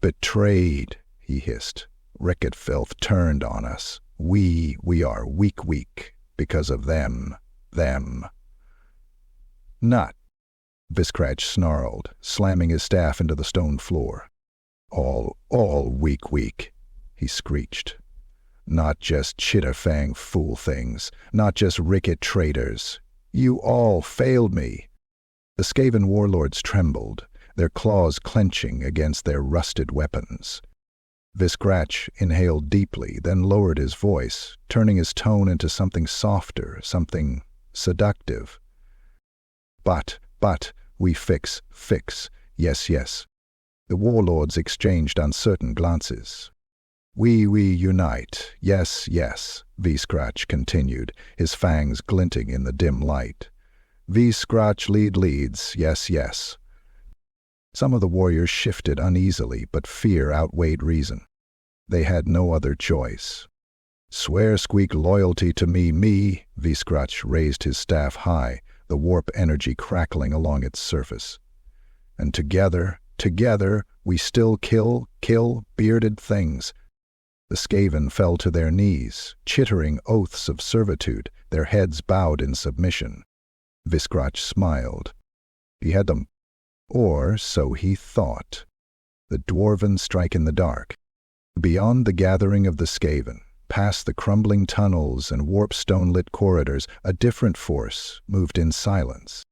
he hissed. "Ricketfilth turned on us. We are weak, because of them. "Not," Viscratch snarled, slamming his staff into the stone floor. All weak, he screeched. "Not just Chitterfang fool things, not just Ricket traitors. You all failed me." The Skaven warlords trembled, their claws clenching against their rusted weapons. Viscratch inhaled deeply, then lowered his voice, turning his tone into something softer, something seductive. But, we fix, yes. The warlords exchanged uncertain glances. We unite, yes, Viscratch continued, his fangs glinting in the dim light. Viscratch leads, yes. Some of the warriors shifted uneasily, but fear outweighed reason. They had no other choice. "Swear squeak loyalty to me," Viscratch raised his staff high, the warp energy crackling along its surface. "And together, we still kill bearded things." The Skaven fell to their knees, chittering oaths of servitude, their heads bowed in submission. Viscratch smiled. He had them, or so he thought. The dwarven strike in the dark. Beyond the gathering of the Skaven, past the crumbling tunnels and warp-stone-lit corridors, a different force moved in silence.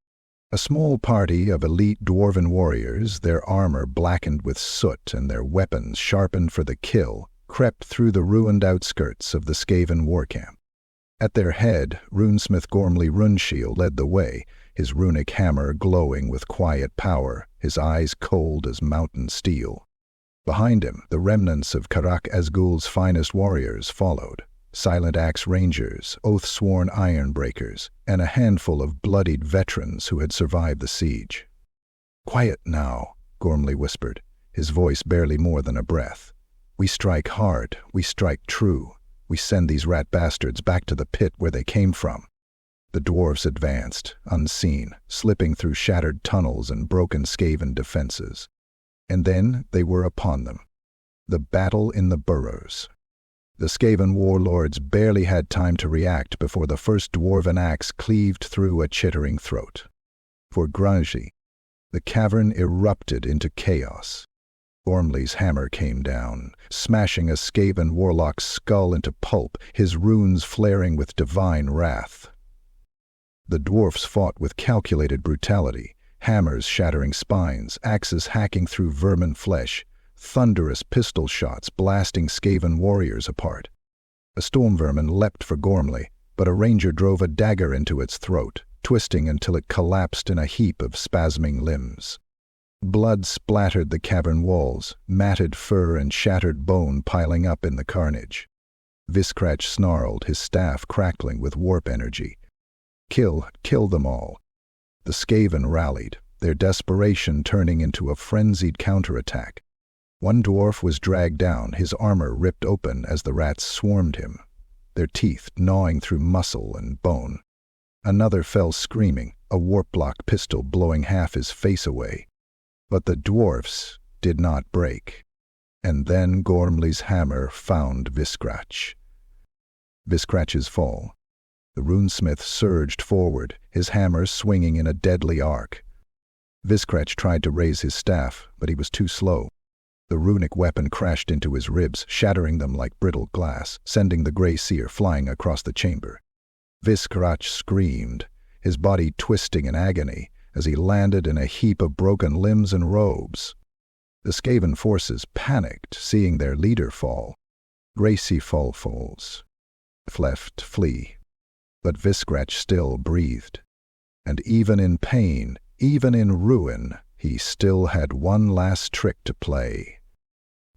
A small party of elite dwarven warriors, their armor blackened with soot and their weapons sharpened for the kill, crept through the ruined outskirts of the Skaven war camp. At their head, runesmith Gormley Runeshield led the way, his runic hammer glowing with quiet power, his eyes cold as mountain steel. Behind him, the remnants of Karak Azgul's finest warriors followed, silent axe rangers, oath-sworn ironbreakers, and a handful of bloodied veterans who had survived the siege. "Quiet now," Gormley whispered, his voice barely more than a breath. "We strike hard, we strike true. We send these rat bastards back to the pit where they came from." The dwarfs advanced, unseen, slipping through shattered tunnels and broken Skaven defenses. And then they were upon them. The battle in the burrows. The Skaven warlords barely had time to react before the first dwarven axe cleaved through a chittering throat. For Grungy, the cavern erupted into chaos. Gormley's hammer came down, smashing a Skaven warlock's skull into pulp, his runes flaring with divine wrath. The dwarfs fought with calculated brutality, hammers shattering spines, axes hacking through vermin flesh, thunderous pistol shots blasting Skaven warriors apart. A storm vermin leapt for Gormley, but a ranger drove a dagger into its throat, twisting until it collapsed in a heap of spasming limbs. Blood splattered the cavern walls, matted fur and shattered bone piling up in the carnage. Viscratch snarled, his staff crackling with warp energy. Kill them all." The Skaven rallied, their desperation turning into a frenzied counterattack. One dwarf was dragged down, his armor ripped open as the rats swarmed him, their teeth gnawing through muscle and bone. Another fell screaming, a warp-block pistol blowing half his face away. But the dwarfs did not break. And then Gormley's hammer found Viscratch. Viscratch's fall. The runesmith surged forward, his hammer swinging in a deadly arc. Viscratch tried to raise his staff, but he was too slow. The runic weapon crashed into his ribs, shattering them like brittle glass, sending the grey seer flying across the chamber. Viscratch screamed, his body twisting in agony, as he landed in a heap of broken limbs and robes. The Skaven forces panicked, seeing their leader fall. Gracie falls, left flee. But Viscratch still breathed. And even in pain, even in ruin, he still had one last trick to play.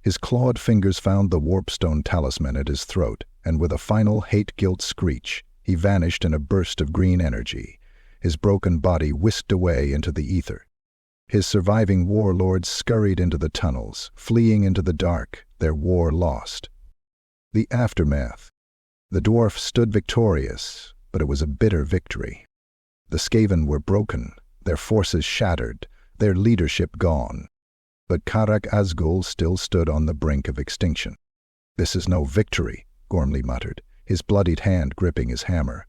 His clawed fingers found the warpstone talisman at his throat, and with a final hate-guilt screech, he vanished in a burst of green energy, his broken body whisked away into the ether. His surviving warlords scurried into the tunnels, fleeing into the dark, their war lost. The aftermath. The Dwarfs stood victorious, but it was a bitter victory. The Skaven were broken, their forces shattered, their leadership gone. But Karak Azgul still stood on the brink of extinction. "This is no victory," Gormley muttered, his bloodied hand gripping his hammer.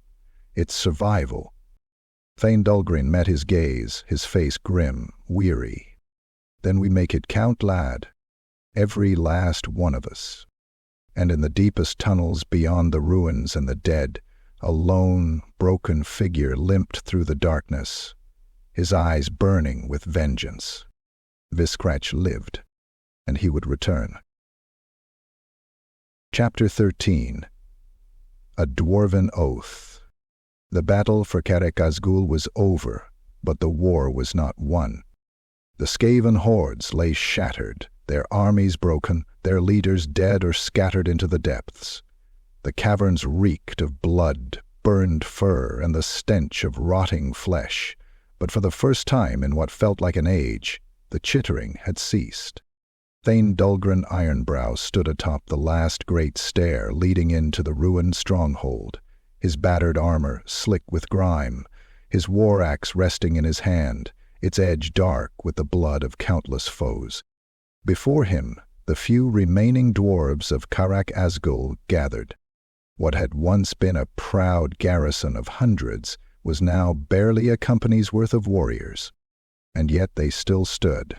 "It's survival." Thane Dulgrin met his gaze, his face grim, weary. "Then we make it count, lad. Every last one of us." And in the deepest tunnels beyond the ruins and the dead, a lone, broken figure limped through the darkness, his eyes burning with vengeance. Viscratch lived, and he would return. Chapter 13. A Dwarven Oath. The battle for Karak Azgul was over, but the war was not won. The Skaven hordes lay shattered, their armies broken, their leaders dead or scattered into the depths. The caverns reeked of blood, burned fur, and the stench of rotting flesh. But for the first time in what felt like an age, the chittering had ceased. Thane Dulgrin Ironbrow stood atop the last great stair leading into the ruined stronghold, his battered armor slick with grime, his war axe resting in his hand, its edge dark with the blood of countless foes. Before him, the few remaining dwarves of Karak Azgul gathered. What had once been a proud garrison of hundreds was now barely a company's worth of warriors. And yet they still stood.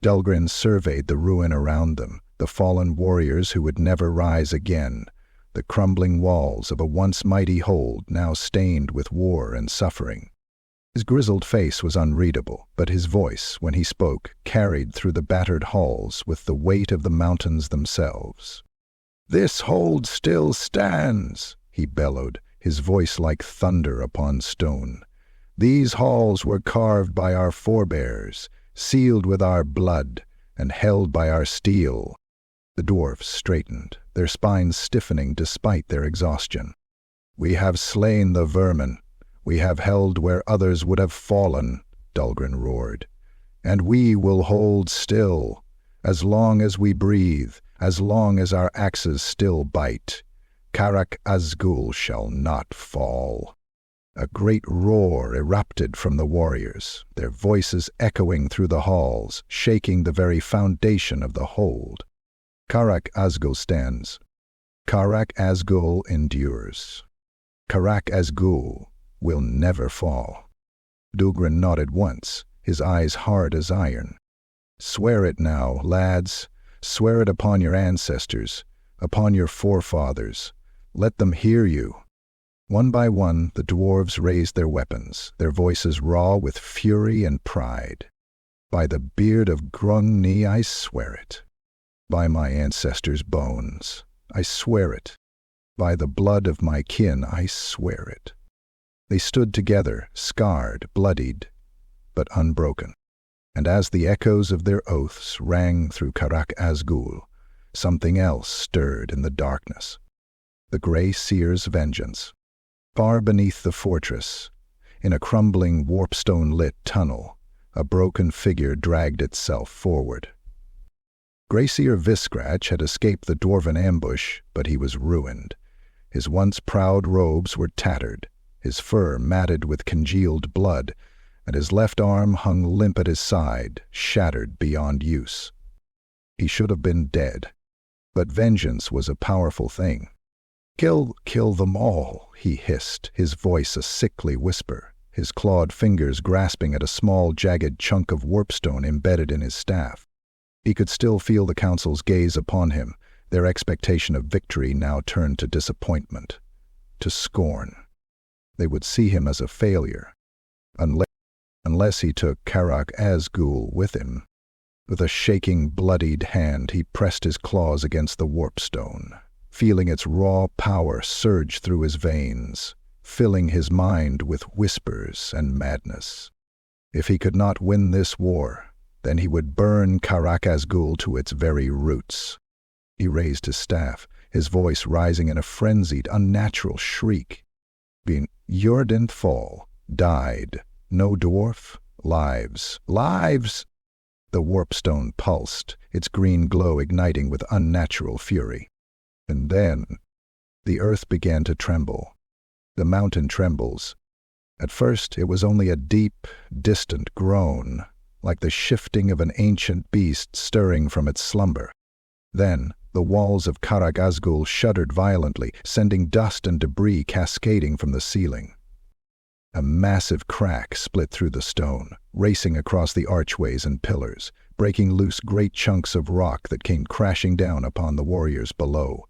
Dulgrin surveyed the ruin around them, the fallen warriors who would never rise again, the crumbling walls of a once mighty hold now stained with war and suffering. His grizzled face was unreadable, but his voice, when he spoke, carried through the battered halls with the weight of the mountains themselves. "This hold still stands," he bellowed, his voice like thunder upon stone. "These halls were carved by our forebears, sealed with our blood, and held by our steel." The dwarfs straightened, their spines stiffening despite their exhaustion. "We have slain the vermin. We have held where others would have fallen," Dulgrin roared. "And we will hold still, as long as we breathe, as long as our axes still bite. Karak Azgul shall not fall." A great roar erupted from the warriors, their voices echoing through the halls, shaking the very foundation of the hold. Karak Azgul stands. Karak Azgul endures. Karak Azgul will never fall. Dulgrin nodded once, his eyes hard as iron. "Swear it now, lads. Swear it upon your ancestors, upon your forefathers. Let them hear you." One by one, the dwarves raised their weapons, their voices raw with fury and pride. "By the beard of Grungni, I swear it. By my ancestors' bones, I swear it. By the blood of my kin, I swear it." They stood together, scarred, bloodied, but unbroken. And as the echoes of their oaths rang through Karak Azgul, something else stirred in the darkness. The Grey Seer's vengeance. Far beneath the fortress, in a crumbling warpstone-lit tunnel, a broken figure dragged itself forward. Grey Seer Viscratch had escaped the dwarven ambush, but he was ruined. His once proud robes were tattered, his fur matted with congealed blood, and his left arm hung limp at his side, shattered beyond use. He should have been dead, but vengeance was a powerful thing. Kill them all," he hissed, his voice a sickly whisper, his clawed fingers grasping at a small, jagged chunk of warpstone embedded in his staff. He could still feel the council's gaze upon him, their expectation of victory now turned to disappointment, to scorn. They would see him as a failure, unless unless he took Karak Azgul with him. With a shaking, bloodied hand, he pressed his claws against the warpstone, feeling its raw power surge through his veins, filling his mind with whispers and madness. If he could not win this war, then he would burn Karak Azgul to its very roots. He raised his staff, his voice rising in a frenzied, unnatural shriek. Being Jordanthal died. No dwarf, lives, lives! The warpstone pulsed, its green glow igniting with unnatural fury. And then, the earth began to tremble. The mountain trembles. At first, it was only a deep, distant groan, like the shifting of an ancient beast stirring from its slumber. Then, the walls of Karak Azgul shuddered violently, sending dust and debris cascading from the ceiling. A massive crack split through the stone, racing across the archways and pillars, breaking loose great chunks of rock that came crashing down upon the warriors below.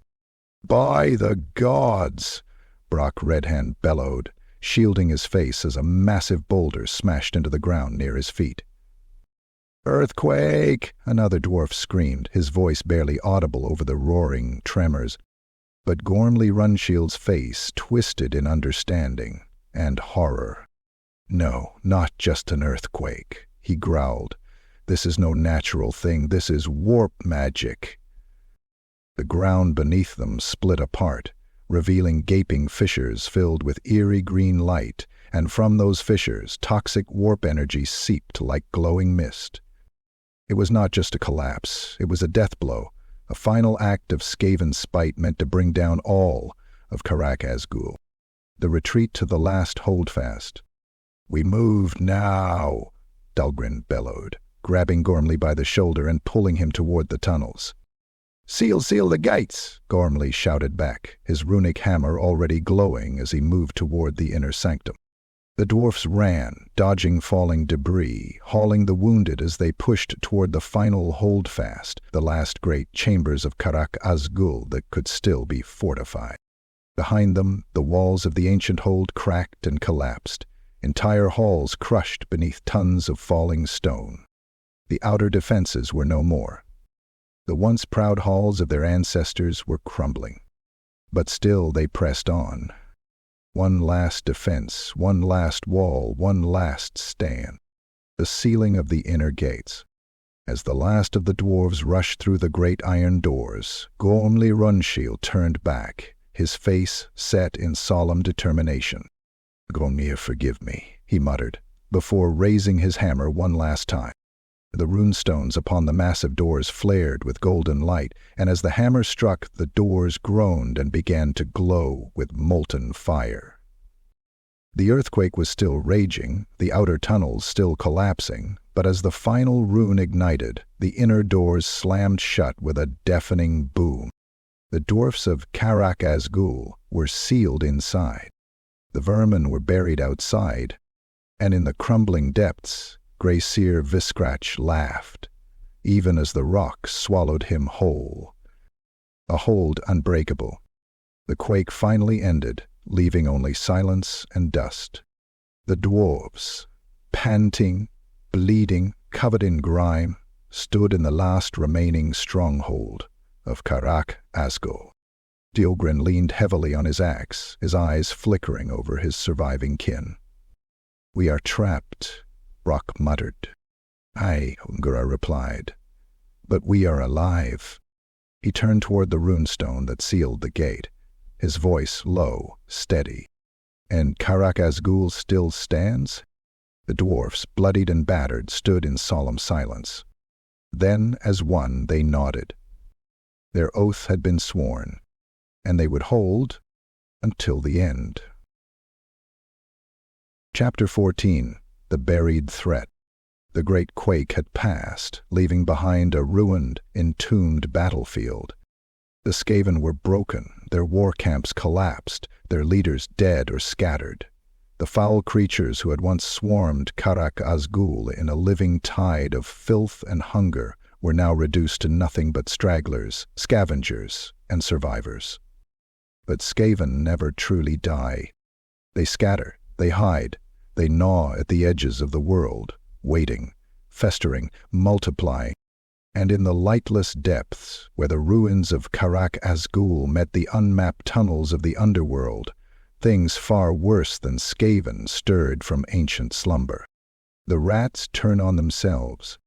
"By the gods!" Brock Redhand bellowed, shielding his face as a massive boulder smashed into the ground near his feet. "Earthquake!" another dwarf screamed, his voice barely audible over the roaring tremors. But Gormley Runshield's face twisted in understanding and horror. "No, not just an earthquake," he growled. "This is no natural thing, this is warp magic." The ground beneath them split apart, revealing gaping fissures filled with eerie green light, and from those fissures toxic warp energy seeped like glowing mist. It was not just a collapse, it was a death blow, a final act of Skaven spite meant to bring down all of Karak Azgul. The retreat to the last holdfast. "We move now," Dahlgren bellowed, grabbing Gormley by the shoulder and pulling him toward the tunnels. Seal the gates!" Gormley shouted back, his runic hammer already glowing as he moved toward the inner sanctum. The dwarfs ran, dodging falling debris, hauling the wounded as they pushed toward the final holdfast, the last great chambers of Karak Azgul that could still be fortified. Behind them, the walls of the ancient hold cracked and collapsed, entire halls crushed beneath tons of falling stone. The outer defenses were no more. The once proud halls of their ancestors were crumbling. But still they pressed on. One last defense, one last wall, one last stand. The sealing of the inner gates. As the last of the dwarves rushed through the great iron doors, Gormley Runshield turned back, his face set in solemn determination. "Gormir, forgive me," he muttered, before raising his hammer one last time. The runestones upon the massive doors flared with golden light, and as the hammer struck, the doors groaned and began to glow with molten fire. The earthquake was still raging, the outer tunnels still collapsing, but as the final rune ignited, the inner doors slammed shut with a deafening boom. The dwarfs of Karak Azgul were sealed inside. The vermin were buried outside, and in the crumbling depths, Grayseer Viscratch laughed, even as the rock swallowed him whole. A hold unbreakable. The quake finally ended, leaving only silence and dust. The dwarves, panting, bleeding, covered in grime, stood in the last remaining stronghold of Karak Azgul. Dahlgren leaned heavily on his axe, his eyes flickering over his surviving kin. "We are trapped," Brock muttered. "Aye," Ungara replied. "But we are alive." He turned toward the runestone that sealed the gate, his voice low, steady. "And Karak Azgul still stands?" The dwarfs, bloodied and battered, stood in solemn silence. Then, as one, they nodded. Their oath had been sworn, and they would hold until the end. Chapter 14. The Buried Threat. The great quake had passed, leaving behind a ruined, entombed battlefield. The Skaven were broken, their war camps collapsed, their leaders dead or scattered. The foul creatures who had once swarmed Karak Azgul in a living tide of filth and hunger were now reduced to nothing but stragglers, scavengers, and survivors. But Skaven never truly die. They scatter, they hide, They gnaw at the edges of the world, waiting, festering, multiplying. And in the lightless depths, where the ruins of Karak Azgul met the unmapped tunnels of the underworld, things far worse than Skaven stirred from ancient slumber. The rats turn on themselves.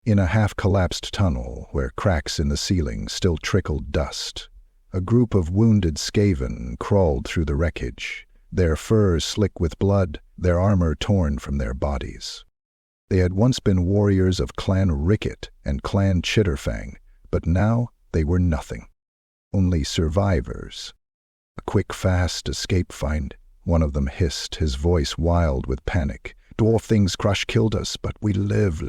In a half-collapsed tunnel, where cracks in the ceiling still trickled dust, a group of wounded Skaven crawled through the wreckage, their fur slick with blood, their armor torn from their bodies. They had once been warriors of Clan Ricket and Clan Chitterfang, but now they were nothing. Only survivors. A quick, fast escape find, one of them hissed, his voice wild with panic. Dwarf things crush killed us, but we live.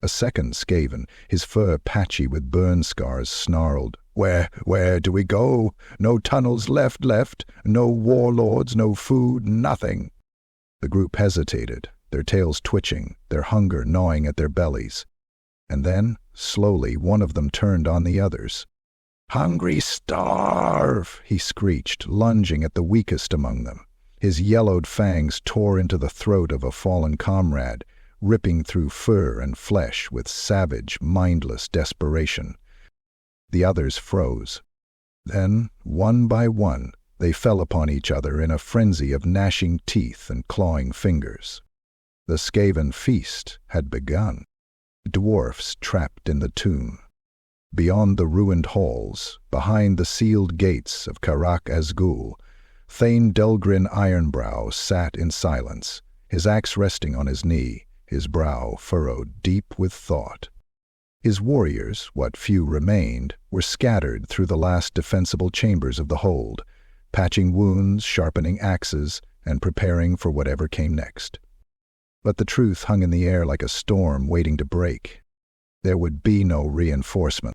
A second Skaven, his fur patchy with burn scars, snarled, Where do we go? No tunnels left, no warlords, no food, nothing. The group hesitated, their tails twitching, their hunger gnawing at their bellies. And then, slowly, one of them turned on the others. Hungry starve, he screeched, lunging at the weakest among them. His yellowed fangs tore into the throat of a fallen comrade, ripping through fur and flesh with savage, mindless desperation. The others froze. Then, one by one, they fell upon each other in a frenzy of gnashing teeth and clawing fingers. The Skaven feast had begun. Dwarfs trapped in the tomb. Beyond the ruined halls, behind the sealed gates of Karak Azgul, Thane Delgrin Ironbrow sat in silence, his axe resting on his knee, his brow furrowed deep with thought. His warriors, what few remained, were scattered through the last defensible chambers of the hold, patching wounds, sharpening axes, and preparing for whatever came next. But the truth hung in the air like a storm waiting to break. There would be no reinforcement,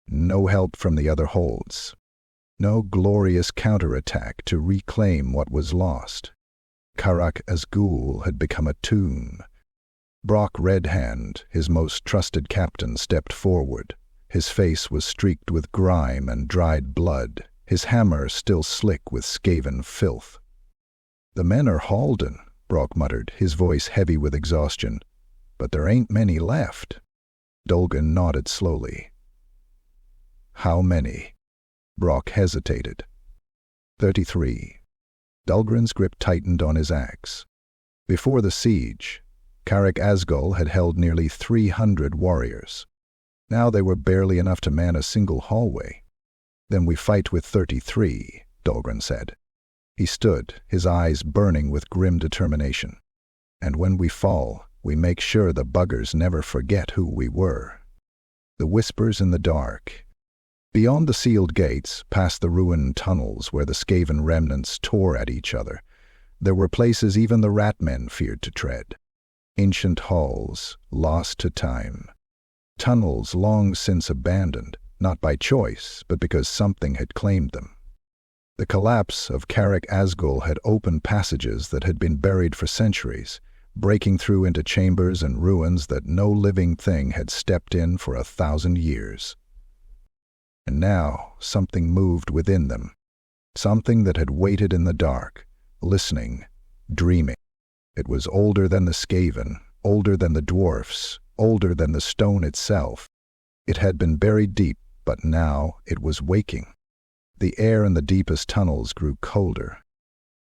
no help from the other holds, no glorious counterattack to reclaim what was lost. Karak Azgul had become a tomb. Brock Redhand, his most trusted captain, stepped forward. His face was streaked with grime and dried blood, his hammer still slick with Skaven filth. The men are Halden, Brock muttered, his voice heavy with exhaustion. But there ain't many left. Dolgan nodded slowly. How many? Brock hesitated. 33. Dahlgren's grip tightened on his axe. Before the siege, Karak Azgul had held nearly 300 warriors. Now they were barely enough to man a single hallway. Then we fight with 33, Dahlgren said. He stood, his eyes burning with grim determination. And when we fall, we make sure the buggers never forget who we were. The whispers in the dark. Beyond the sealed gates, past the ruined tunnels where the Skaven remnants tore at each other, there were places even the rat-men feared to tread. Ancient halls, lost to time. Tunnels long since abandoned, not by choice, but because something had claimed them. The collapse of Karak Azgul had opened passages that had been buried for centuries, breaking through into chambers and ruins that no living thing had stepped in for 1,000 years. And now something moved within them, something that had waited in the dark, listening, dreaming. It was older than the Skaven, older than the Dwarfs, older than the stone itself. It had been buried deep, but now it was waking. The air in the deepest tunnels grew colder.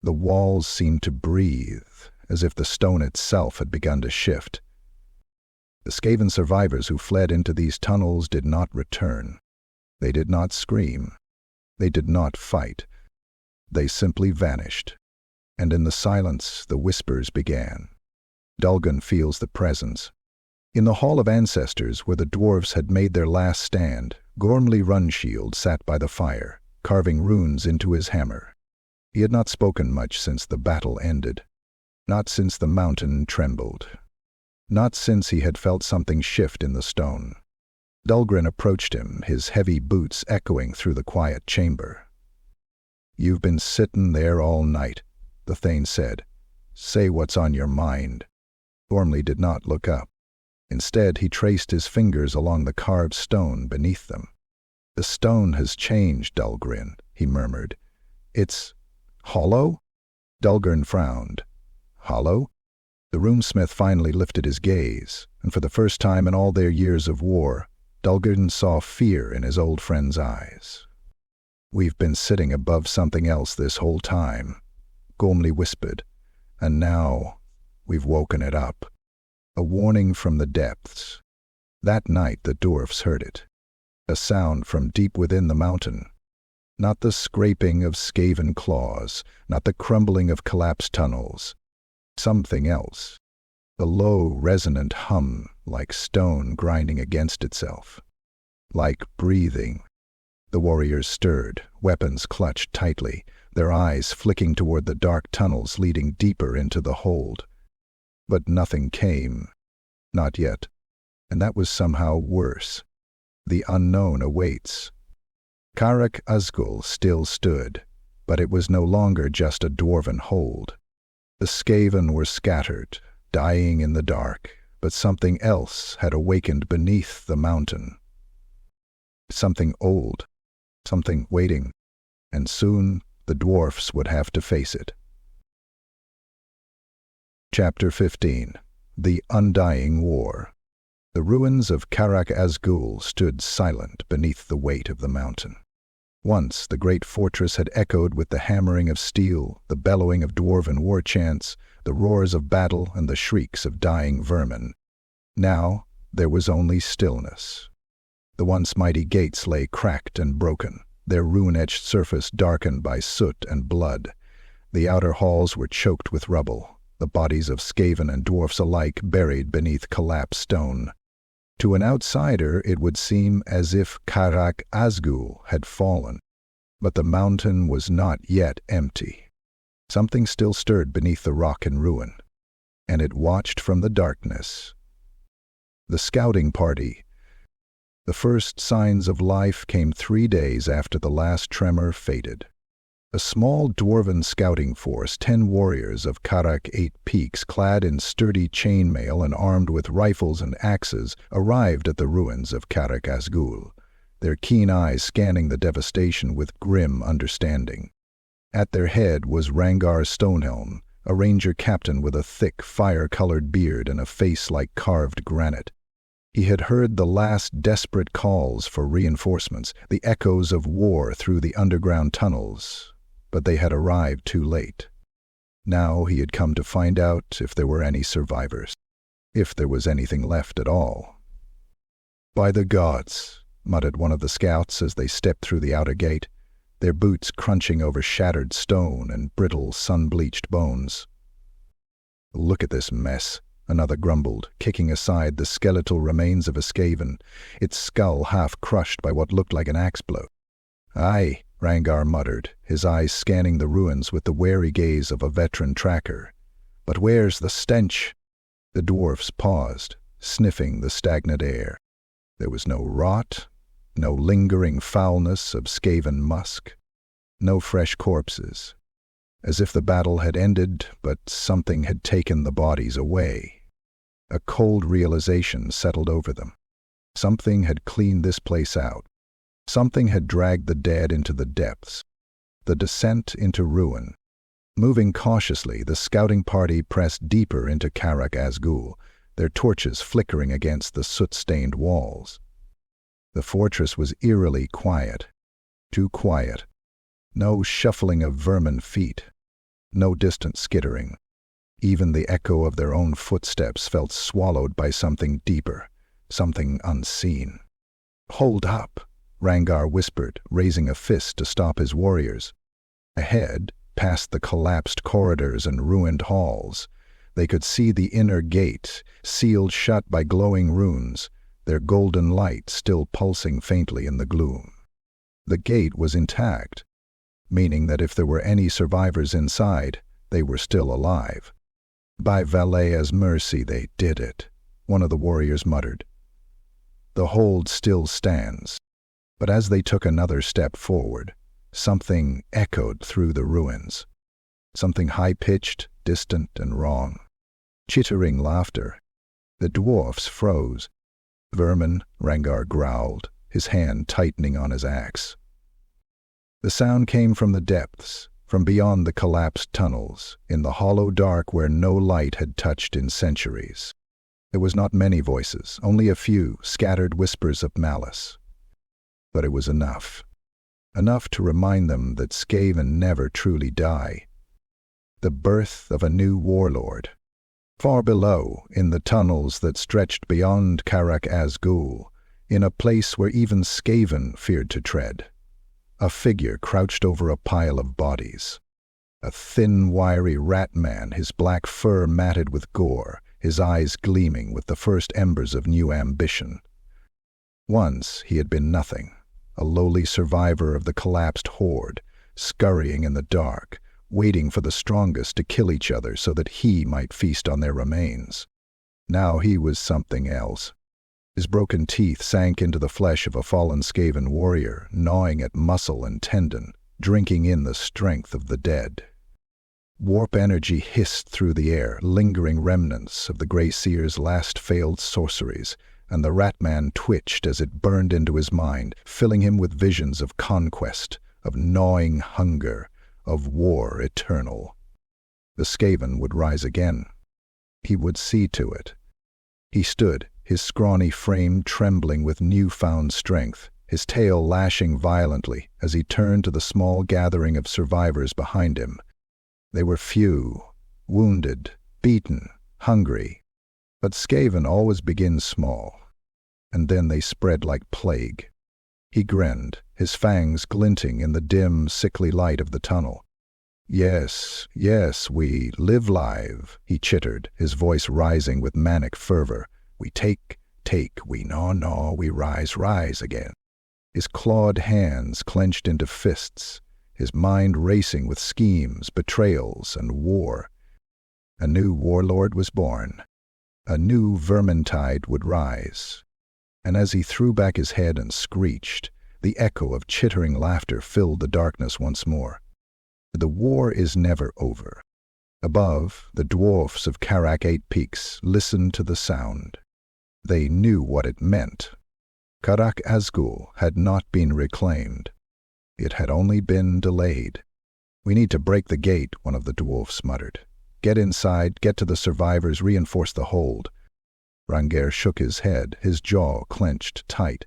The walls seemed to breathe, as if the stone itself had begun to shift. The Skaven survivors who fled into these tunnels did not return. They did not scream. They did not fight. They simply vanished. And in the silence, the whispers began. Dulgan feels the presence. In the Hall of Ancestors, where the dwarves had made their last stand, Gormley Runshield sat by the fire, carving runes into his hammer. He had not spoken much since the battle ended. Not since the mountain trembled. Not since he had felt something shift in the stone. Dahlgren approached him, his heavy boots echoing through the quiet chamber. "You've been sittin' there all night," the Thane said. "Say what's on your mind." Gormley did not look up. Instead, he traced his fingers along the carved stone beneath them. "The stone has changed, Dahlgren," he murmured. "It's hollow?" Dahlgren frowned. "Hollow?" The runesmith finally lifted his gaze, and for the first time in all their years of war, Dulgrin saw fear in his old friend's eyes. "We've been sitting above something else this whole time," Gormley whispered, "and now we've woken it up." A warning from the depths. That night the dwarfs heard it. A sound from deep within the mountain. Not the scraping of Skaven claws, not the crumbling of collapsed tunnels. Something else. A low, resonant hum, like stone grinding against itself. Like breathing. The warriors stirred, weapons clutched tightly, their eyes flicking toward the dark tunnels leading deeper into the hold. But nothing came. Not yet. And that was somehow worse. The unknown awaits. Karak Azgul still stood, but it was no longer just a dwarven hold. The Skaven were scattered, dying in the dark, but something else had awakened beneath the mountain. Something old, something waiting, and soon the dwarfs would have to face it. Chapter 15. The Undying War. The ruins of Karak Azgul stood silent beneath the weight of the mountain. Once the great fortress had echoed with the hammering of steel, the bellowing of dwarven war chants, the roars of battle, and the shrieks of dying vermin. Now there was only stillness. The once mighty gates lay cracked and broken, their rune-etched surface darkened by soot and blood. The outer halls were choked with rubble, the bodies of Skaven and dwarfs alike buried beneath collapsed stone. To an outsider it would seem as if Karak Azgul had fallen, but the mountain was not yet empty. Something still stirred beneath the rock and ruin, and it watched from the darkness. The scouting party. The first signs of life came 3 days after the last tremor faded. A small dwarven scouting force, 10 warriors of Karak 8 Peaks, clad in sturdy chainmail and armed with rifles and axes, arrived at the ruins of Karak Azgul, their keen eyes scanning the devastation with grim understanding. At their head was Rangar Stonehelm, a ranger captain with a thick, fire-colored beard and a face like carved granite. He had heard the last desperate calls for reinforcements, the echoes of war through the underground tunnels, but they had arrived too late. Now he had come to find out if there were any survivors, if there was anything left at all. "By the gods," muttered one of the scouts as they stepped through the outer gate, their boots crunching over shattered stone and brittle, sun-bleached bones. "Look at this mess," another grumbled, kicking aside the skeletal remains of a Skaven, its skull half crushed by what looked like an axe blow. "Aye," Rangar muttered, his eyes scanning the ruins with the wary gaze of a veteran tracker. "But where's the stench?" The dwarfs paused, sniffing the stagnant air. There was no rot, no lingering foulness of Skaven musk, no fresh corpses. As if the battle had ended, but something had taken the bodies away. A cold realization settled over them. Something had cleaned this place out. Something had dragged the dead into the depths. The descent into ruin. Moving cautiously, the scouting party pressed deeper into Karak Azgul, their torches flickering against the soot-stained walls. The fortress was eerily quiet. Too quiet. No shuffling of vermin feet. No distant skittering. Even the echo of their own footsteps felt swallowed by something deeper, something unseen. "Hold up," Rangar whispered, raising a fist to stop his warriors. Ahead, past the collapsed corridors and ruined halls, they could see the inner gate, sealed shut by glowing runes, their golden light still pulsing faintly in the gloom. The gate was intact, meaning that if there were any survivors inside, they were still alive. "By Valea's mercy they did it," one of the warriors muttered. "The hold still stands." But as they took another step forward, something echoed through the ruins. Something high-pitched, distant, and wrong. Chittering laughter. The dwarfs froze. "Vermin," Rangar growled, his hand tightening on his axe. The sound came from the depths, from beyond the collapsed tunnels, in the hollow dark where no light had touched in centuries. There was not many voices, only a few scattered whispers of malice. But it was enough. Enough to remind them that Skaven never truly die. The birth of a new warlord. Far below, in the tunnels that stretched beyond Karak Azgul, in a place where even Skaven feared to tread, a figure crouched over a pile of bodies. A thin, wiry rat man, his black fur matted with gore, his eyes gleaming with the first embers of new ambition. Once he had been nothing, a lowly survivor of the collapsed horde, scurrying in the dark, waiting for the strongest to kill each other so that he might feast on their remains. Now he was something else. His broken teeth sank into the flesh of a fallen Skaven warrior, gnawing at muscle and tendon, drinking in the strength of the dead. Warp energy hissed through the air, lingering remnants of the Grey Seer's last failed sorceries, and the Ratman twitched as it burned into his mind, filling him with visions of conquest, of gnawing hunger, of war eternal. The Skaven would rise again. He would see to it. He stood, his scrawny frame trembling with newfound strength, his tail lashing violently as he turned to the small gathering of survivors behind him. They were few, wounded, beaten, hungry. But Skaven always begin small, and then they spread like plague. He grinned, his fangs glinting in the dim, sickly light of the tunnel. Yes, yes, we live live, he chittered, his voice rising with manic fervor. We take, we gnaw, we rise again. His clawed hands clenched into fists, his mind racing with schemes, betrayals, and war. A new warlord was born. A new Vermintide would rise. And as he threw back his head and screeched, the echo of chittering laughter filled the darkness once more. The war is never over. Above, the dwarfs of Karak Eight Peaks listened to the sound. They knew what it meant. Karak Azgul had not been reclaimed. It had only been delayed. We need to break the gate, one of the dwarfs muttered. Get inside, get to the survivors, reinforce the hold. Ranger shook his head, his jaw clenched tight.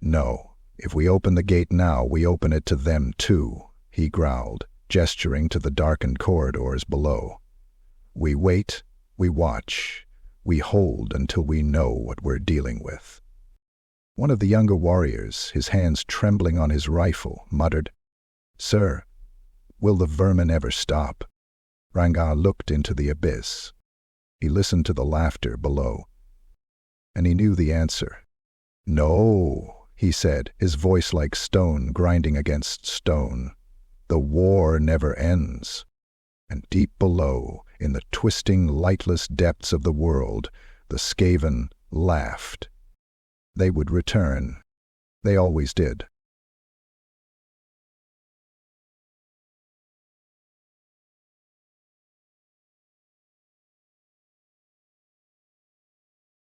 No, if we open the gate now, we open it to them too, he growled, gesturing to the darkened corridors below. We wait, we watch, we hold until we know what we're dealing with. One of the younger warriors, his hands trembling on his rifle, muttered, Sir, will the vermin ever stop? Ranger looked into the abyss. He listened to the laughter below, and he knew the answer. No, he said, his voice like stone grinding against stone. The war never ends. And deep below, in the twisting, lightless depths of the world, the Skaven laughed. They would return. They always did.